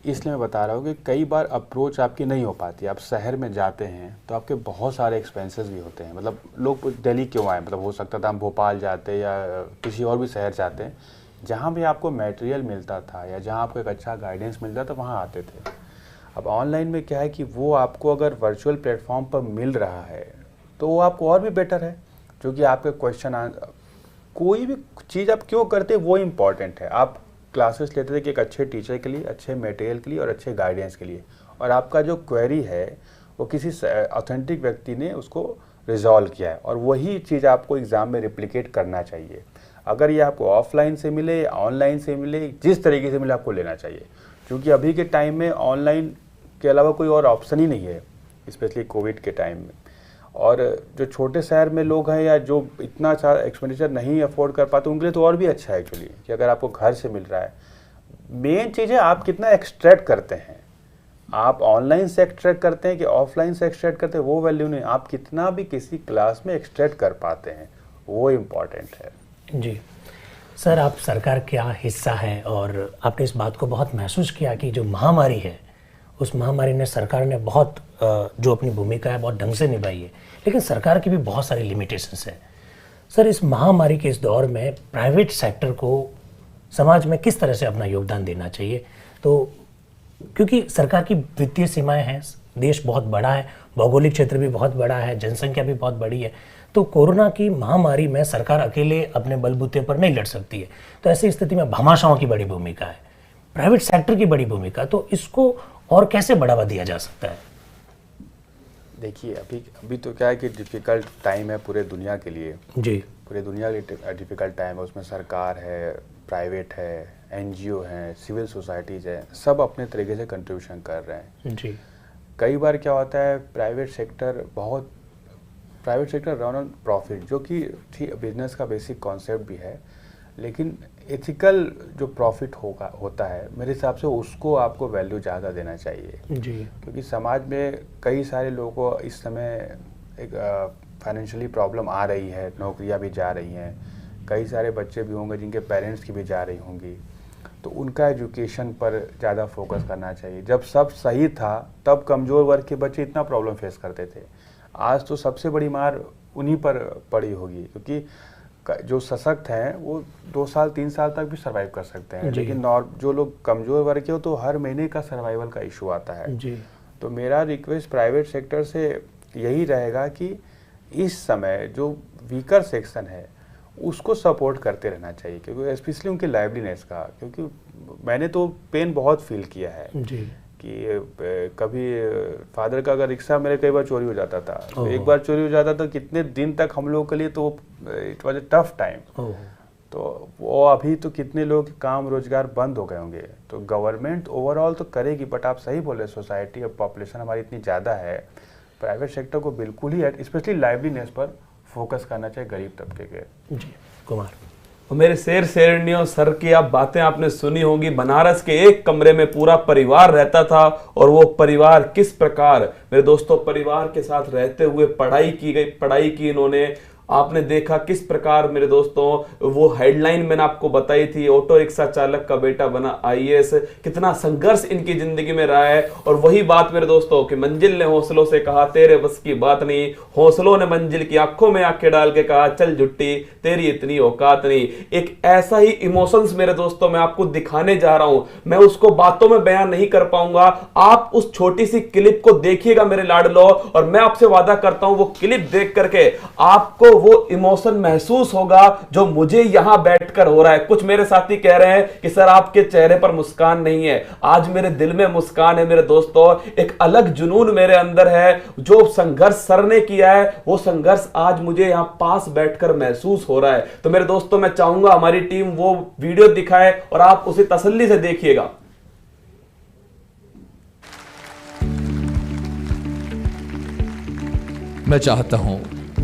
इसलिए मैं बता रहा हूँ कि कई बार अप्रोच आपकी नहीं हो पाती। आप शहर में जाते हैं तो आपके बहुत सारे एक्सपेंसेस भी होते हैं। मतलब लोग दिल्ली क्यों आए, मतलब हो सकता था हम भोपाल जाते या किसी और भी शहर जाते हैं जहाँ भी आपको मटेरियल मिलता था या जहाँ आपको एक अच्छा गाइडेंस मिलता था, वहाँ आते थे। अब ऑनलाइन में क्या है कि वो आपको अगर वर्चुअल प्लेटफॉर्म पर मिल रहा है तो वो आपको और भी बेटर है, क्योंकि आपके क्वेश्चन कोई भी चीज़ आप क्यों करते वो इम्पॉर्टेंट है। आप क्लासेस लेते थे कि एक अच्छे टीचर के लिए, अच्छे मटेरियल के लिए और अच्छे गाइडेंस के लिए, और आपका जो क्वेरी है वो किसी ऑथेंटिक व्यक्ति ने उसको रिजॉल्व किया है, और वही चीज़ आपको एग्ज़ाम में रिप्लिकेट करना चाहिए। अगर ये आपको ऑफलाइन से मिले, ऑनलाइन से मिले, जिस तरीके से मिले आपको लेना चाहिए, क्योंकि अभी के टाइम में ऑनलाइन के अलावा कोई और ऑप्शन ही नहीं है, स्पेशली कोविड के टाइम में। और जो छोटे शहर में लोग हैं या जो इतना अच्छा एक्सपेंडिचर नहीं अफोर्ड कर पाते, उनके लिए तो और भी अच्छा है एक्चुअली कि अगर आपको घर से मिल रहा है। मेन चीज़ है आप कितना एक्सट्रैक्ट करते हैं, आप ऑनलाइन से एक्सट्रैक्ट करते हैं कि ऑफलाइन से एक्सट्रैक्ट करते हैं, वो वैल्यू नहीं, आप कितना भी किसी क्लास में एक्सट्रैक्ट कर पाते हैं वो इम्पॉर्टेंट है। जी सर, आप सरकार का हिस्सा है और आपने इस बात को बहुत महसूस किया कि जो महामारी है उस महामारी ने, सरकार ने बहुत जो अपनी भूमिका है बहुत ढंग से निभाई है, लेकिन सरकार की भी बहुत सारी लिमिटेशंस है। सर, इस महामारी के इस दौर में प्राइवेट सेक्टर को समाज में किस तरह से अपना योगदान देना चाहिए? तो क्योंकि सरकार की वित्तीय सीमाएं हैं, देश बहुत बड़ा है, भौगोलिक क्षेत्र भी बहुत बड़ा है, जनसंख्या भी बहुत बड़ी है, तो कोरोना की महामारी में सरकार अकेले अपने बलबूते पर नहीं लड़ सकती है। तो ऐसी स्थिति में भामाशाहों की बड़ी भूमिका है, प्राइवेट सेक्टर की बड़ी भूमिका, तो इसको और कैसे बढ़ावा दिया जा सकता है? देखिए, अभी तो क्या है कि डिफ़िकल्ट टाइम है पूरे दुनिया के लिए जी। पूरे दुनिया के लिए डिफ़िकल्ट टाइम है। उसमें सरकार है, प्राइवेट है, एनजीओ हैं, सिविल सोसाइटीज़ हैं, सब अपने तरीके से कंट्रीब्यूशन कर रहे हैं। जी। कई बार क्या होता है, private sector run on profit, जो कि बिजनेस का बेसिक कॉन्सेप्ट भी है, लेकिन एथिकल जो प्रॉफिट होता है, मेरे हिसाब से उसको आपको वैल्यू ज़्यादा देना चाहिए। जी। क्योंकि समाज में कई सारे लोगों को इस समय एक फाइनेंशियली प्रॉब्लम आ रही है, नौकरियां भी जा रही हैं, कई सारे बच्चे भी होंगे जिनके पेरेंट्स की भी जा रही होंगी, तो उनका एजुकेशन पर ज़्यादा फोकस करना चाहिए। जब सब सही था तब कमज़ोर वर्ग के बच्चे इतना प्रॉब्लम फेस करते थे, आज तो सबसे बड़ी मार उन्हीं पर पड़ी होगी, क्योंकि जो सशक्त हैं वो 2 साल 3 साल तक भी सर्वाइव कर सकते हैं, लेकिन जो लोग कमज़ोर वर्ग के हो तो हर महीने का सर्वाइवल का इशू आता है। जी। तो मेरा रिक्वेस्ट प्राइवेट सेक्टर से यही रहेगा कि इस समय जो वीकर सेक्शन है उसको सपोर्ट करते रहना चाहिए, क्योंकि स्पेशली उनके लाइवलीनेस का, क्योंकि मैंने तो पेन बहुत फील किया है जी। कि कभी फादर का अगर रिक्शा मेरे कई बार चोरी हो जाता था, तो एक बार चोरी हो जाता तो कितने दिन तक हम लोगों के लिए तो it was a tough time. तो वो अभी तो कितने लोग के काम रोजगार बंद हो गए होंगे। तो गवर्नमेंट ओवरऑल तो करेगी, बट आप सही बोले, सोसाइटी और पॉपुलेशन हमारी इतनी ज़्यादा है, प्राइवेट सेक्टर को बिल्कुल ही स्पेशली लाइवलीनेस पर फोकस करना चाहिए गरीब तबके के। जी कुमार। और मेरे शेर शेरनियों, सर की आप बातें आपने सुनी होंगी। बनारस के एक कमरे में पूरा परिवार रहता था, और वो परिवार किस प्रकार मेरे दोस्तों परिवार के साथ रहते हुए पढ़ाई की इन्होंने। आपने देखा किस प्रकार मेरे दोस्तों वो हेडलाइन मैंने आपको बताई थी, ऑटो रिक्शा चालक का बेटा बना आईएएस। कितना संघर्ष इनकी जिंदगी में रहा है। और वही बात मेरे दोस्तों कि मंजिल ने हौसलों से कहा तेरे बस की बात नहीं, हौसलों ने मंजिल की आंखों में आंखें डाल के कहा चल जुट्टी तेरी इतनी औकात नहीं। एक ऐसा ही इमोशंस मेरे दोस्तों मैं आपको दिखाने जा रहा हूं, मैं उसको बातों में बयान नहीं कर पाऊंगा। आप उस छोटी सी क्लिप को देखिएगा मेरे लाडलो, और मैं आपसे वादा करता हूं वो क्लिप देख करके आपको वो इमोशन महसूस होगा जो मुझे यहां बैठकर हो रहा है। कुछ मेरे साथी कह रहे हैं कि सर आपके चेहरे पर मुस्कान नहीं है। आज मेरे दिल में मुस्कान है मेरे दोस्तों। एक अलग जुनून मेरे अंदर है। जो संघर्ष सर ने किया है वो संघर्ष आज मुझे यहां पास बैठकर महसूस हो रहा है। तो मेरे दोस्तों मैं चाहूंगा हमारी टीम वो वीडियो दिखाए और आप उसे तसल्ली से देखिएगा। मैं चाहता हूं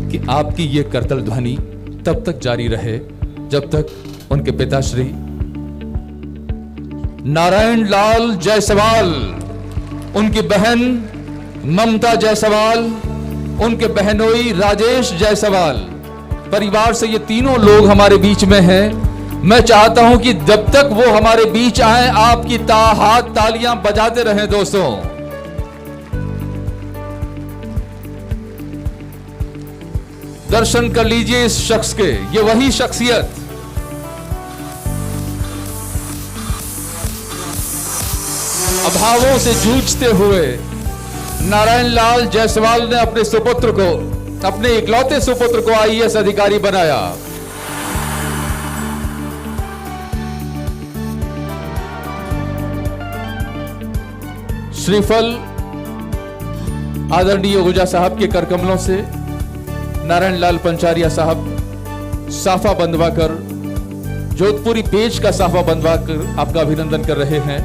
कि आपकी ये करतल ध्वनि तब तक जारी रहे जब तक उनके पिताश्री नारायण लाल जायसवाल, उनकी बहन ममता जायसवाल, उनके बहनोई राजेश जायसवाल, परिवार से ये तीनों लोग हमारे बीच में हैं। मैं चाहता हूं कि जब तक वो हमारे बीच आए आपकी हाथ तालियां बजाते रहें। दोस्तों दर्शन कर लीजिए इस शख्स के, ये वही शख्सियत अभावों से जूझते हुए नारायण लाल जायसवाल ने अपने सुपुत्र को, अपने इकलौते सुपुत्र को आईएएस अधिकारी बनाया। श्रीफल आदरणीय ओहुजा साहब के करकमलों से नारायण लाल पंचारिया साहब साफा बंधवा कर, जोधपुरी पेज का साफा बंधवा कर आपका अभिनंदन कर रहे हैं।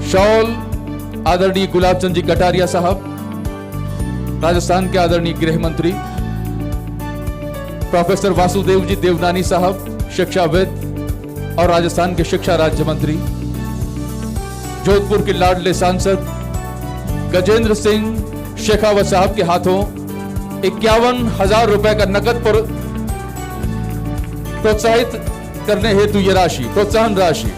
शॉल आदरणीय गुलाब चंद जी कटारिया साहब, राजस्थान के आदरणीय गृह मंत्री। प्रोफेसर वासुदेव जी देवनानी साहब शिक्षाविद और राजस्थान के शिक्षा राज्य मंत्री। जोधपुर के लाडले सांसद गजेंद्र सिंह शेखावत साहब के हाथों 51,000 रुपए का नकद पर प्रोत्साहित करने हेतु यह राशि, प्रोत्साहन राशि।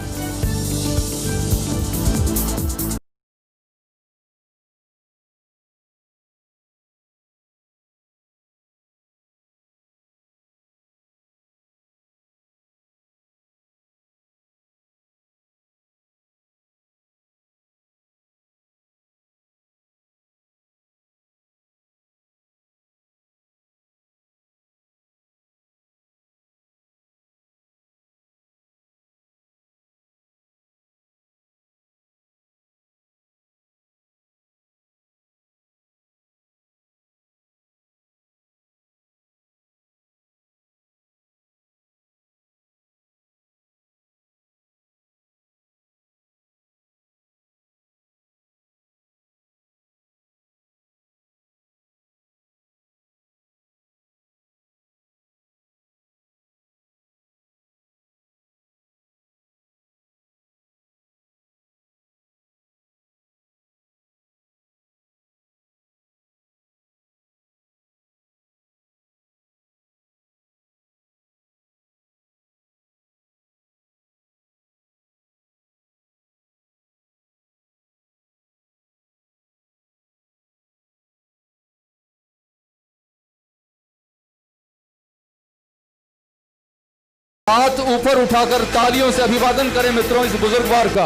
हाथ ऊपर उठाकर तालियों से अभिवादन करें मित्रों इस बुजुर्गवार का।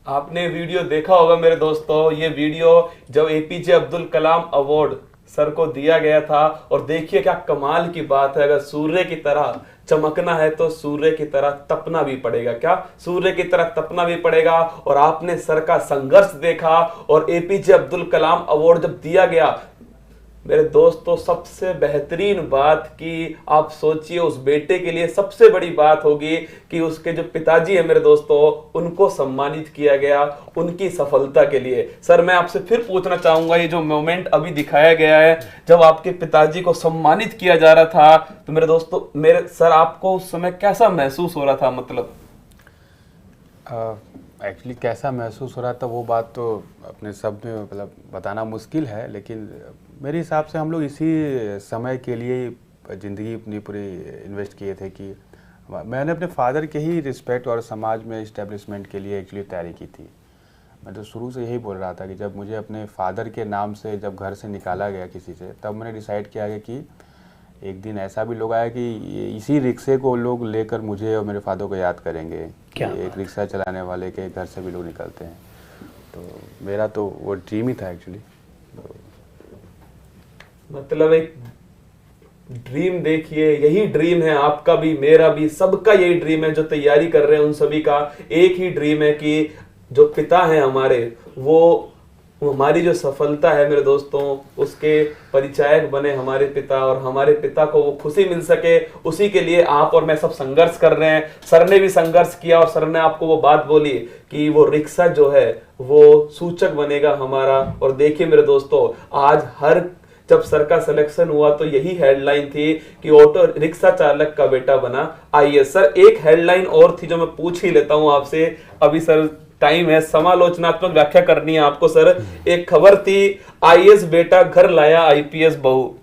आपने वीडियो देखा होगा मेरे दोस्तों। ये वीडियो जब APJ Abdul Kalam award sir को दिया गया था, और देखिए क्या कमाल की बात है। अगर सूर्य की तरह चमकना है तो सूर्य की तरह तपना भी पड़ेगा। क्या सूर्य की तरह तपना भी पड़ेगा। और आपने सर का संघर्ष देखा, और एपीजे अब्दुल कलाम अवार्ड जब दिया गया मेरे दोस्तों सबसे बेहतरीन बात कि आप सोचिए उस बेटे के लिए सबसे बड़ी बात होगी कि उसके जो पिताजी है मेरे दोस्तों उनको सम्मानित किया गया उनकी सफलता के लिए। सर मैं आपसे फिर पूछना चाहूंगा, ये जो मोमेंट अभी दिखाया गया है जब आपके पिताजी को सम्मानित किया जा रहा था, तो मेरे दोस्तों मेरे सर आपको उस समय कैसा महसूस हो रहा था? मतलब एक्चुअली कैसा महसूस हो रहा था वो बात तो अपने शब्द में मतलब बताना मुश्किल है, लेकिन मेरे हिसाब से हम लोग इसी समय के लिए ज़िंदगी अपनी पूरी इन्वेस्ट किए थे कि मैंने अपने फादर के ही रिस्पेक्ट और समाज में इस्टेब्लिशमेंट के लिए एक्चुअली तैयारी की थी। मैं तो शुरू से यही बोल रहा था कि जब मुझे अपने फादर के नाम से जब घर से निकाला गया किसी से, तब मैंने डिसाइड किया गया कि एक दिन ऐसा भी लोग आया कि इसी रिक्शे को लोग लेकर मुझे और मेरे फादर को याद करेंगे। क्या एक रिक्शा चलाने वाले के घर से भी लोग निकलते हैं। तो मेरा तो वो ड्रीम ही था एक्चुअली। मतलब एक ड्रीम, देखिए यही ड्रीम है आपका भी, मेरा भी, सबका यही ड्रीम है जो तैयारी कर रहे हैं उन सभी का एक ही ड्रीम है कि जो पिता हैं हमारे वो हमारी जो सफलता है मेरे दोस्तों उसके परिचायक बने हमारे पिता, और हमारे पिता को वो खुशी मिल सके, उसी के लिए आप और मैं सब संघर्ष कर रहे हैं। सर ने भी संघर्ष किया और सर ने आपको वो बात बोली कि वो रिक्शा जो है वो सूचक बनेगा हमारा। और देखिए मेरे दोस्तों आज जब सर का सिलेक्शन हुआ तो यही हेडलाइन थी कि ऑटो रिक्शा चालक का बेटा बना आईएएस। सर एक हेडलाइन और थी जो मैं पूछ ही लेता हूं आपसे, अभी सर टाइम है, समालोचनात्मक व्याख्या करनी है आपको सर। एक खबर थी आईएएस बेटा घर लाया आईपीएस बहू।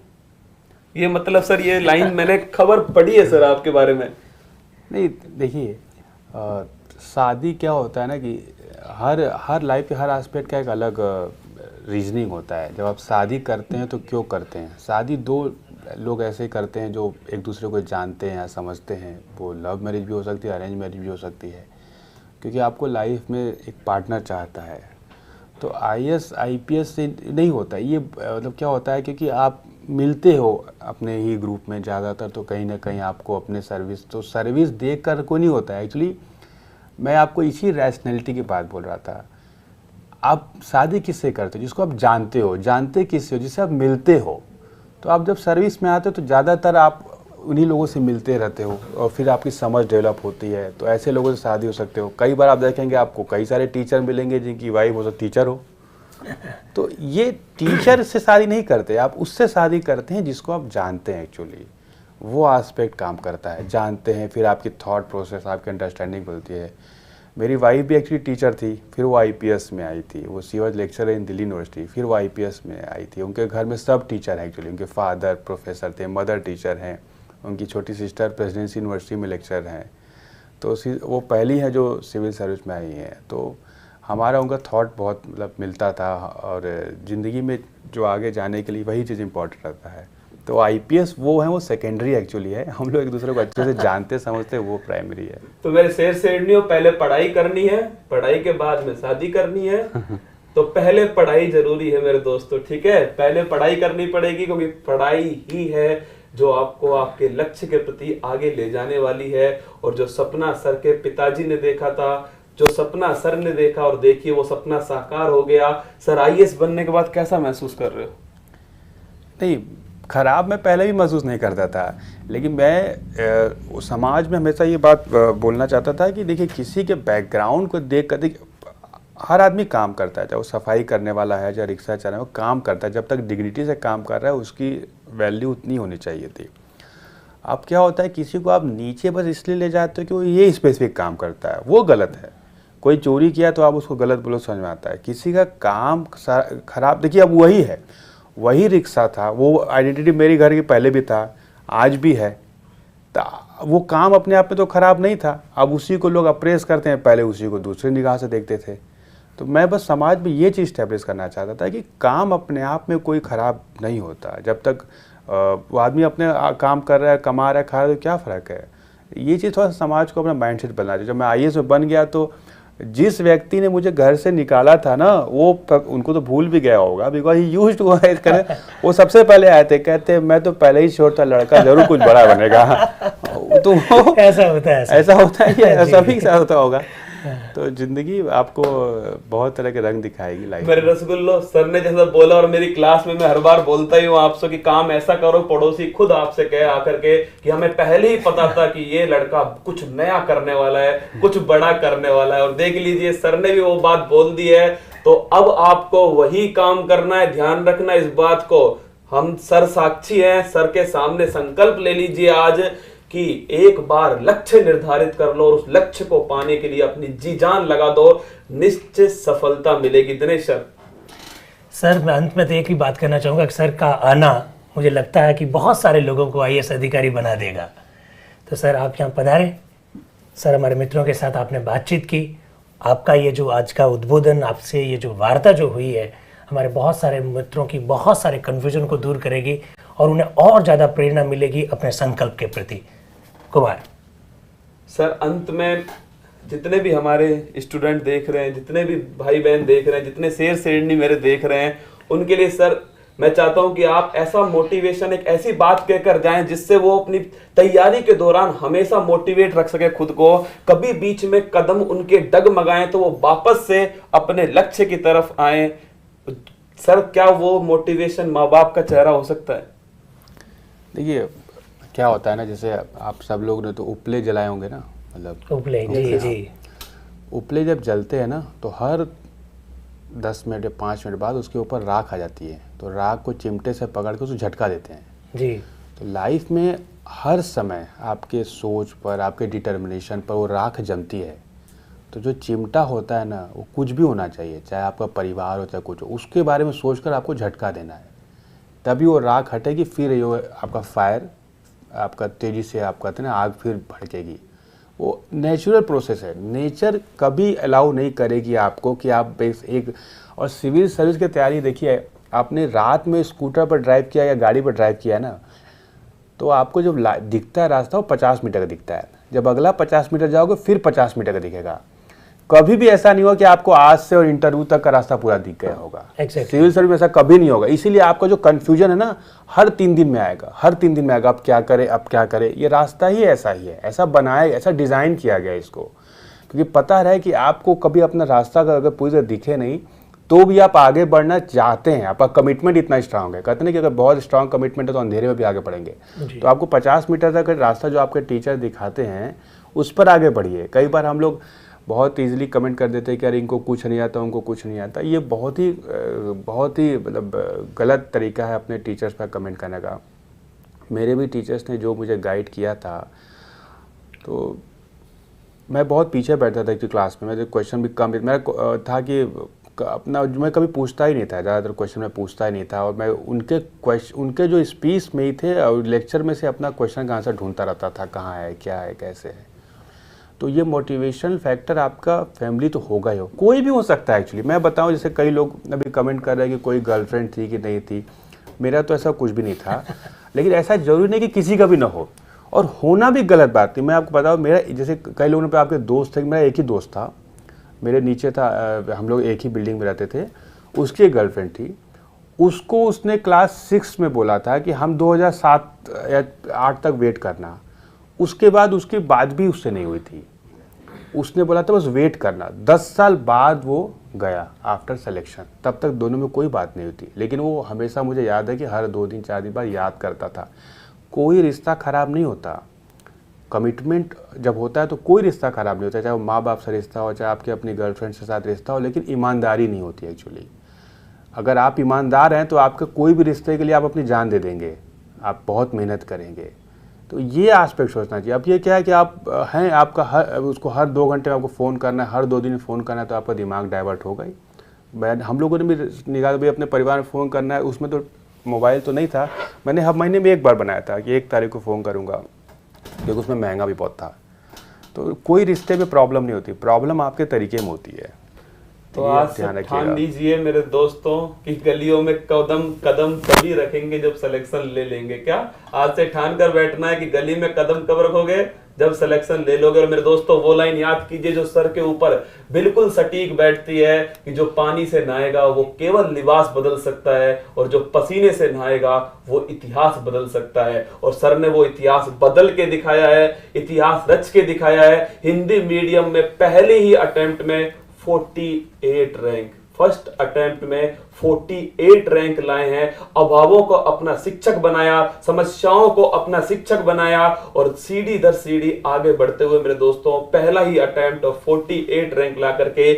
ये मतलब सर ये लाइन मैंने खबर पढ़ी है सर आपके बारे में। नहीं देखिए, शादी क्या होता है ना कि हर लाइफ के हर एस्पेक्ट का एक अलग रीजनिंग होता है। जब आप शादी करते हैं तो क्यों करते हैं? शादी दो लोग ऐसे करते हैं जो एक दूसरे को जानते हैं या समझते हैं। वो लव मैरिज भी हो सकती है, अरेंज मैरिज भी हो सकती है, क्योंकि आपको लाइफ में एक पार्टनर चाहता है। तो आईएएस आईपीएस से नहीं होता ये, मतलब क्या होता है क्योंकि आप मिलते हो अपने ही ग्रुप में ज़्यादातर, तो कहीं ना कहीं आपको अपने सर्विस देख कर कोई नहीं होता है। एक्चुअली मैं आपको इसी रैशनैलिटी की बात बोल रहा था। आप शादी किससे करते हो? जिसको आप जानते हो। जानते किससे हो? जिससे आप मिलते हो। तो आप जब सर्विस में आते हो तो ज़्यादातर आप उन्हीं लोगों से मिलते रहते हो और फिर आपकी समझ डेवलप होती है। तो ऐसे लोगों से शादी हो सकते हो। कई बार आप देखेंगे आपको कई सारे टीचर मिलेंगे जिनकी वाइफ हो सकती टीचर हो। तो ये टीचर से शादी नहीं करते, आप उससे शादी करते हैं जिसको आप जानते हैं। एक्चुअली वो एस्पेक्ट काम करता है, जानते हैं, फिर आपकी थॉट प्रोसेस, आपकी अंडरस्टैंडिंग बनती है। मेरी वाइफ भी एक्चुअली टीचर थी, फिर वो आईपीएस में आई थी। वो she was lecturer in Delhi university, फिर वो आईपीएस में आई थी। उनके घर में सब टीचर हैं एक्चुअली। उनके फादर प्रोफेसर थे, मदर टीचर हैं, उनकी छोटी सिस्टर प्रेसिडेंसी यूनिवर्सिटी में लेक्चर हैं। तो वो पहली है जो सिविल सर्विस में आई हैं। तो हमारा उनका थॉट बहुत मतलब मिलता था, और ज़िंदगी में जो आगे जाने के लिए वही चीज़ इंपॉर्टेंट रहता है। तो आईपीएस वो है, वो सेकेंडरी एक्चुअली है। हम लोग एक दूसरे को अच्छे से जानते समझते, वो प्राइमरी है। तो मेरे शेर शेरनियों, पहले पढ़ाई करनी है, पढ़ाई के बाद में शादी करनी है। तो पहले पढ़ाई जरूरी है मेरे दोस्तों, ठीक है? पहले पढ़ाई करनी पड़ेगी, क्योंकि पढ़ाई ही है जो आपको आपके लक्ष्य के प्रति आगे ले जाने वाली है। और जो सपना सर के पिताजी ने देखा था, जो सपना सर ने देखा, और देखिए वो सपना साकार हो गया। सर आईएएस बनने के बाद कैसा महसूस कर रहे हो? नहीं, खराब मैं पहले भी महसूस नहीं करता था, लेकिन मैं समाज में हमेशा ये बात बोलना चाहता था कि देखिए किसी के बैकग्राउंड को देख कर, हर आदमी काम करता है, चाहे वो सफाई करने वाला है, चाहे रिक्शा चला है, वो काम करता है। जब तक डिग्निटी से काम कर रहा है उसकी वैल्यू उतनी होनी चाहिए थी। अब क्या होता है, किसी को आप नीचे बस इसलिए ले जाते हो कि वो ये स्पेसिफिक काम करता है, वो गलत है। कोई चोरी किया तो आप उसको गलत बोलो, समझ में आता है। किसी का काम खराब, देखिए अब वही है, वही रिक्शा था, वो आइडेंटिटी मेरी घर की पहले भी था, आज भी है। तो वो काम अपने आप में तो खराब नहीं था, अब उसी को लोग अप्रेस करते हैं, पहले उसी को दूसरे निगाह से देखते थे। तो मैं बस समाज में ये चीज़ स्टैब्लिश करना चाहता था कि काम अपने आप में कोई ख़राब नहीं होता। जब तक वो आदमी अपने काम कर रहा है, कमा रहा है, खा रहा है, तो क्या फ़र्क है। ये चीज़ थोड़ा समाज को अपना माइंडसेट बनना चाहिए। जब मैं आईएएस में बन गया तो जिस व्यक्ति ने मुझे घर से निकाला था ना, वो उनको तो भूल भी गया होगा, बिकॉज ही यूज्ड टू करे। वो सबसे पहले आए थे, कहते मैं तो पहले ही श्योर था लड़का जरूर कुछ बड़ा बनेगा। तो ऐसा होता है, ऐसा होता है, सभी के साथ होता होगा। तो जिंदगी आपको बहुत तरह के रंग दिखाएगी लाइफ मेरे रसगुल्लो, सर ने जैसा बोला और मेरी क्लास में मैं हर बार बोलता ही हूँ आपसे कि काम ऐसा करो, पड़ोसी खुद आपसे कहे आकर के कि हमें पहले ही पता था कि ये लड़का कुछ नया करने वाला है, कुछ बड़ा करने वाला है। और देख लीजिए सर ने भी वो बात बोल दी है, तो अब आपको वही काम करना है। ध्यान रखना इस बात को, हम सर साक्षी हैं, सर के सामने संकल्प ले लीजिए आज कि एक बार लक्ष्य निर्धारित कर लो और उस लक्ष्य को पाने के लिए अपनी जी जान लगा दो, निश्चित सफलता मिलेगी। दिनेश सर। सर मैं अंत में तो एक ही बात करना चाहूँगा कि सर का आना मुझे लगता है कि बहुत सारे लोगों को IAS अधिकारी बना देगा। तो सर आप यहाँ पधारे, सर हमारे मित्रों के साथ आपने बातचीत की, आपका ये जो आज का उद्बोधन, आपसे ये जो वार्ता जो हुई है, हमारे बहुत सारे मित्रों की बहुत सारे कन्फ्यूजन को दूर करेगी और उन्हें और ज़्यादा प्रेरणा मिलेगी अपने संकल्प के प्रति। कुमार सर अंत में जितने भी हमारे स्टूडेंट देख रहे हैं, जितने भी भाई बहन देख रहे हैं, जितने शेर शेरनी मेरे देख रहे हैं, उनके लिए सर मैं चाहता हूं कि आप ऐसा मोटिवेशन, एक ऐसी बात कहकर जाएं जिससे वो अपनी तैयारी के दौरान हमेशा मोटिवेट रख सके खुद को। कभी बीच में कदम उनके डगमगाएं तो वो वापस से अपने लक्ष्य की तरफ आए। सर क्या वो मोटिवेशन माँ बाप का चेहरा हो सकता है? देखिए क्या होता है ना, जैसे आप सब लोग ने तो उपले जलाए होंगे ना, मतलब उपले, जी जी, उपले जब जलते हैं ना तो हर 10 मिनट या 5 मिनट बाद उसके ऊपर राख आ जाती है, तो राख को चिमटे से पकड़ के उसको झटका देते हैं जी। तो लाइफ में हर समय आपके सोच पर, आपके डिटर्मिनेशन पर वो राख जमती है। तो जो चिमटा होता है ना, वो कुछ भी होना चाहिए, चाहे आपका परिवार हो चाहे कुछ हो, उसके बारे में सोचकर आपको झटका देना है, तभी वो राख हटेगी। फिर ये आपका फायर, आपका तेज़ी से आप कहते हैं ना आग, फिर भड़केगी। वो नेचुरल प्रोसेस है, नेचर कभी अलाउ नहीं करेगी आपको कि आप एक। और सिविल सर्विस की तैयारी देखिए, आपने रात में स्कूटर पर ड्राइव किया या गाड़ी पर ड्राइव किया है ना, तो आपको जब दिखता है रास्ता वो 50 मीटर का दिखता है, जब अगला 50 मीटर जाओगे फिर 50 मीटर का दिखेगा। कभी भी ऐसा नहीं होगा कि आपको आज से और इंटरव्यू तक का रास्ता पूरा दिख गया होगा। सिविल सर्विस में ऐसा कभी नहीं होगा। इसीलिए आपका जो कंफ्यूजन है ना, हर 3 दिन में आएगा, हर 3 दिन में आएगा। अब क्या करें, अब क्या करें, ये रास्ता ही ऐसा ही है, ऐसा बनाया, ऐसा डिज़ाइन किया गया इसको, क्योंकि पता रहे कि आपको कभी अपना रास्ता अगर पूरी तरह दिखे नहीं तो भी आप आगे बढ़ना चाहते हैं, आपका कमिटमेंट इतना स्ट्रांग है। कहते हैं कि अगर बहुत स्ट्रांग कमिटमेंट है तो अंधेरे में भी आगे बढ़ेंगे। तो आपको 50 मीटर तक रास्ता जो आपके टीचर दिखाते हैं उस पर आगे बढ़िए। कई बार हम लोग बहुत ईजिली कमेंट कर देते हैं कि यार इनको कुछ नहीं आता, उनको कुछ नहीं आता। ये बहुत ही मतलब गलत तरीका है अपने टीचर्स पर कमेंट करने का। मेरे भी टीचर्स ने जो मुझे गाइड किया था, तो मैं बहुत पीछे बैठता था एक क्लास में, मेरे क्वेश्चन भी कम, मेरा था कि अपना मैं कभी पूछता ही नहीं था, ज़्यादातर क्वेश्चन मैं पूछता ही नहीं था, और मैं उनके जो स्पीच में ही थे और लेक्चर में से अपना क्वेश्चन का आंसर ढूंढता रहता था, कहाँ है, क्या है, कैसे है। तो ये मोटिवेशनल फैक्टर आपका फैमिली तो होगा ही हो, कोई भी हो सकता है। एक्चुअली मैं बताऊं, जैसे कई लोग अभी कमेंट कर रहे हैं कि कोई गर्लफ्रेंड थी कि नहीं थी, मेरा तो ऐसा कुछ भी नहीं था। लेकिन ऐसा जरूरी नहीं कि किसी का भी ना हो, और होना भी गलत बात नहीं। मैं आपको बताऊं, मेरा जैसे कई लोगों पे आपके दोस्त थे, मेरा एक ही दोस्त था, मेरे नीचे था, हम लोग एक ही बिल्डिंग में रहते थे, उसकी एक गर्लफ्रेंड थी। उसको उसने क्लास 6 में बोला था कि हम 2007 या 8 तक वेट करना। उसके बाद उसकी बात भी उससे नहीं हुई थी, उसने बोला था बस वेट करना। 10 साल बाद वो गया आफ्टर सिलेक्शन, तब तक दोनों में कोई बात नहीं हुई थी। लेकिन वो हमेशा, मुझे याद है कि हर 2 दिन 4 दिन बाद याद करता था। कोई रिश्ता ख़राब नहीं होता, कमिटमेंट जब होता है तो कोई रिश्ता ख़राब नहीं होता, चाहे वो माँ बाप से रिश्ता हो, चाहे आपके अपनी गर्लफ्रेंड के साथ रिश्ता हो, लेकिन ईमानदारी नहीं होती एक्चुअली। अगर आप ईमानदार हैं तो आपके कोई भी रिश्ते के लिए आप अपनी जान दे देंगे, आप बहुत मेहनत करेंगे। तो ये एस्पेक्ट सोचना चाहिए। अब ये क्या है कि आप हैं, आपका उसको हर 2 घंटे में आपको फ़ोन करना है, हर 2 दिन में फ़ोन करना है, तो आपका दिमाग डाइवर्ट होगा ही। हम लोगों ने भी निकाला भी अपने परिवार में फ़ोन करना है, उसमें तो मोबाइल तो नहीं था। मैंने हर महीने में 1 बार बनाया था कि 1 तारीख को फ़ोन करूँगा, क्योंकि उसमें महंगा भी बहुत था। तो कोई रिश्ते में प्रॉब्लम नहीं होती, प्रॉब्लम आपके तरीके में होती है। तो आज से ठान लीजिए मेरे दोस्तों कि गलियों में कदम तभी रखेंगे जब सिलेक्शन ले लेंगे। क्या आज से ठान कर बैठना है कि गली में कदम कब रखोगे? जब सिलेक्शन ले लोगे। और मेरे दोस्तों वो लाइन याद कीजिए जो सर के ऊपर बिल्कुल सटीक बैठती है कि जो पानी से नहाएगा वो केवल लिबास बदल सकता है और जो पसीने से नहाएगा वो इतिहास बदल सकता है। और सर ने वो इतिहास बदल के दिखाया है, इतिहास रच के दिखाया है। हिंदी मीडियम में पहले ही अटेम्प्ट में 48 रैंक, फर्स्ट अटेम्प्ट में 48 रैंक लाए हैं। अभावों को अपना शिक्षक बनाया, समस्याओं को अपना शिक्षक बनाया और सीढ़ी दर सीढ़ी आगे बढ़ते हुए मेरे दोस्तों पहला ही अटेम्प्ट और 48 रैंक ला करके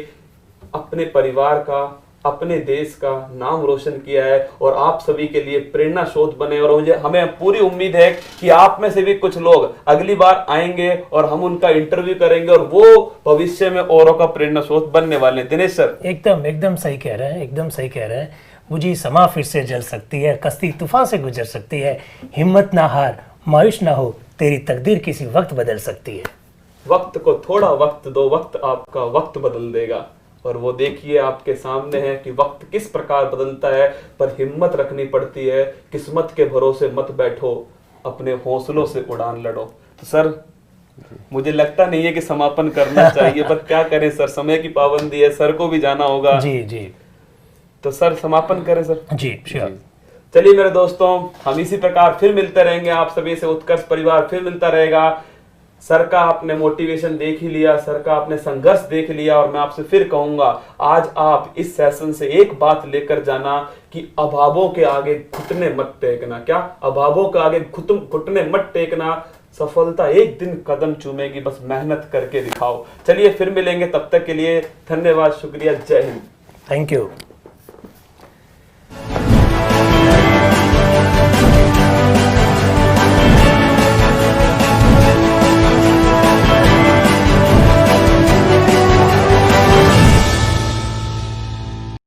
अपने परिवार का, अपने देश का नाम रोशन किया है और आप सभी के लिए प्रेरणा स्रोत बने। और मुझे हमें पूरी उम्मीद है कि आप में से भी कुछ लोग अगली बार आएंगे और हम उनका इंटरव्यू करेंगे और वो भविष्य में औरों का प्रेरणा स्रोत बनने वाले। दिनेश सर एकदम सही कह रहे हैं, एकदम सही कह रहे हैं। मुझे समा फिर से जल सकती है, कश्ती तूफान से गुजर सकती है, हिम्मत ना हार, मायूस ना हो, तेरी तकदीर किसी वक्त बदल सकती है। वक्त को थोड़ा वक्त दो, वक्त आपका वक्त बदल देगा। और वो देखिए आपके सामने है कि वक्त किस प्रकार बदलता है, पर हिम्मत रखनी पड़ती है। किस्मत के भरोसे मत बैठो, अपने हौसलों से उड़ान लड़ो। तो सर मुझे लगता नहीं है कि समापन करना चाहिए, पर क्या करें सर, समय की पाबंदी है, सर को भी जाना होगा। जी तो सर समापन करें सर। जी श्योर। चलिए मेरे दोस्तों, हम इसी प्रकार फिर मिलते रहेंगे, आप सभी से उत्कर्ष परिवार फिर मिलता रहेगा। सर का आपने मोटिवेशन देख ही लिया, सर का आपने संघर्ष देख लिया और मैं आपसे फिर कहूंगा आज आप इस सेशन से एक बात लेकर जाना कि अभावों के आगे घुटने मत टेकना। क्या? अभावों के आगे घुटने मत टेकना। सफलता एक दिन कदम चूमेगी, बस मेहनत करके दिखाओ। चलिए फिर मिलेंगे, तब तक के लिए धन्यवाद, शुक्रिया, जय हिंद। Thank you.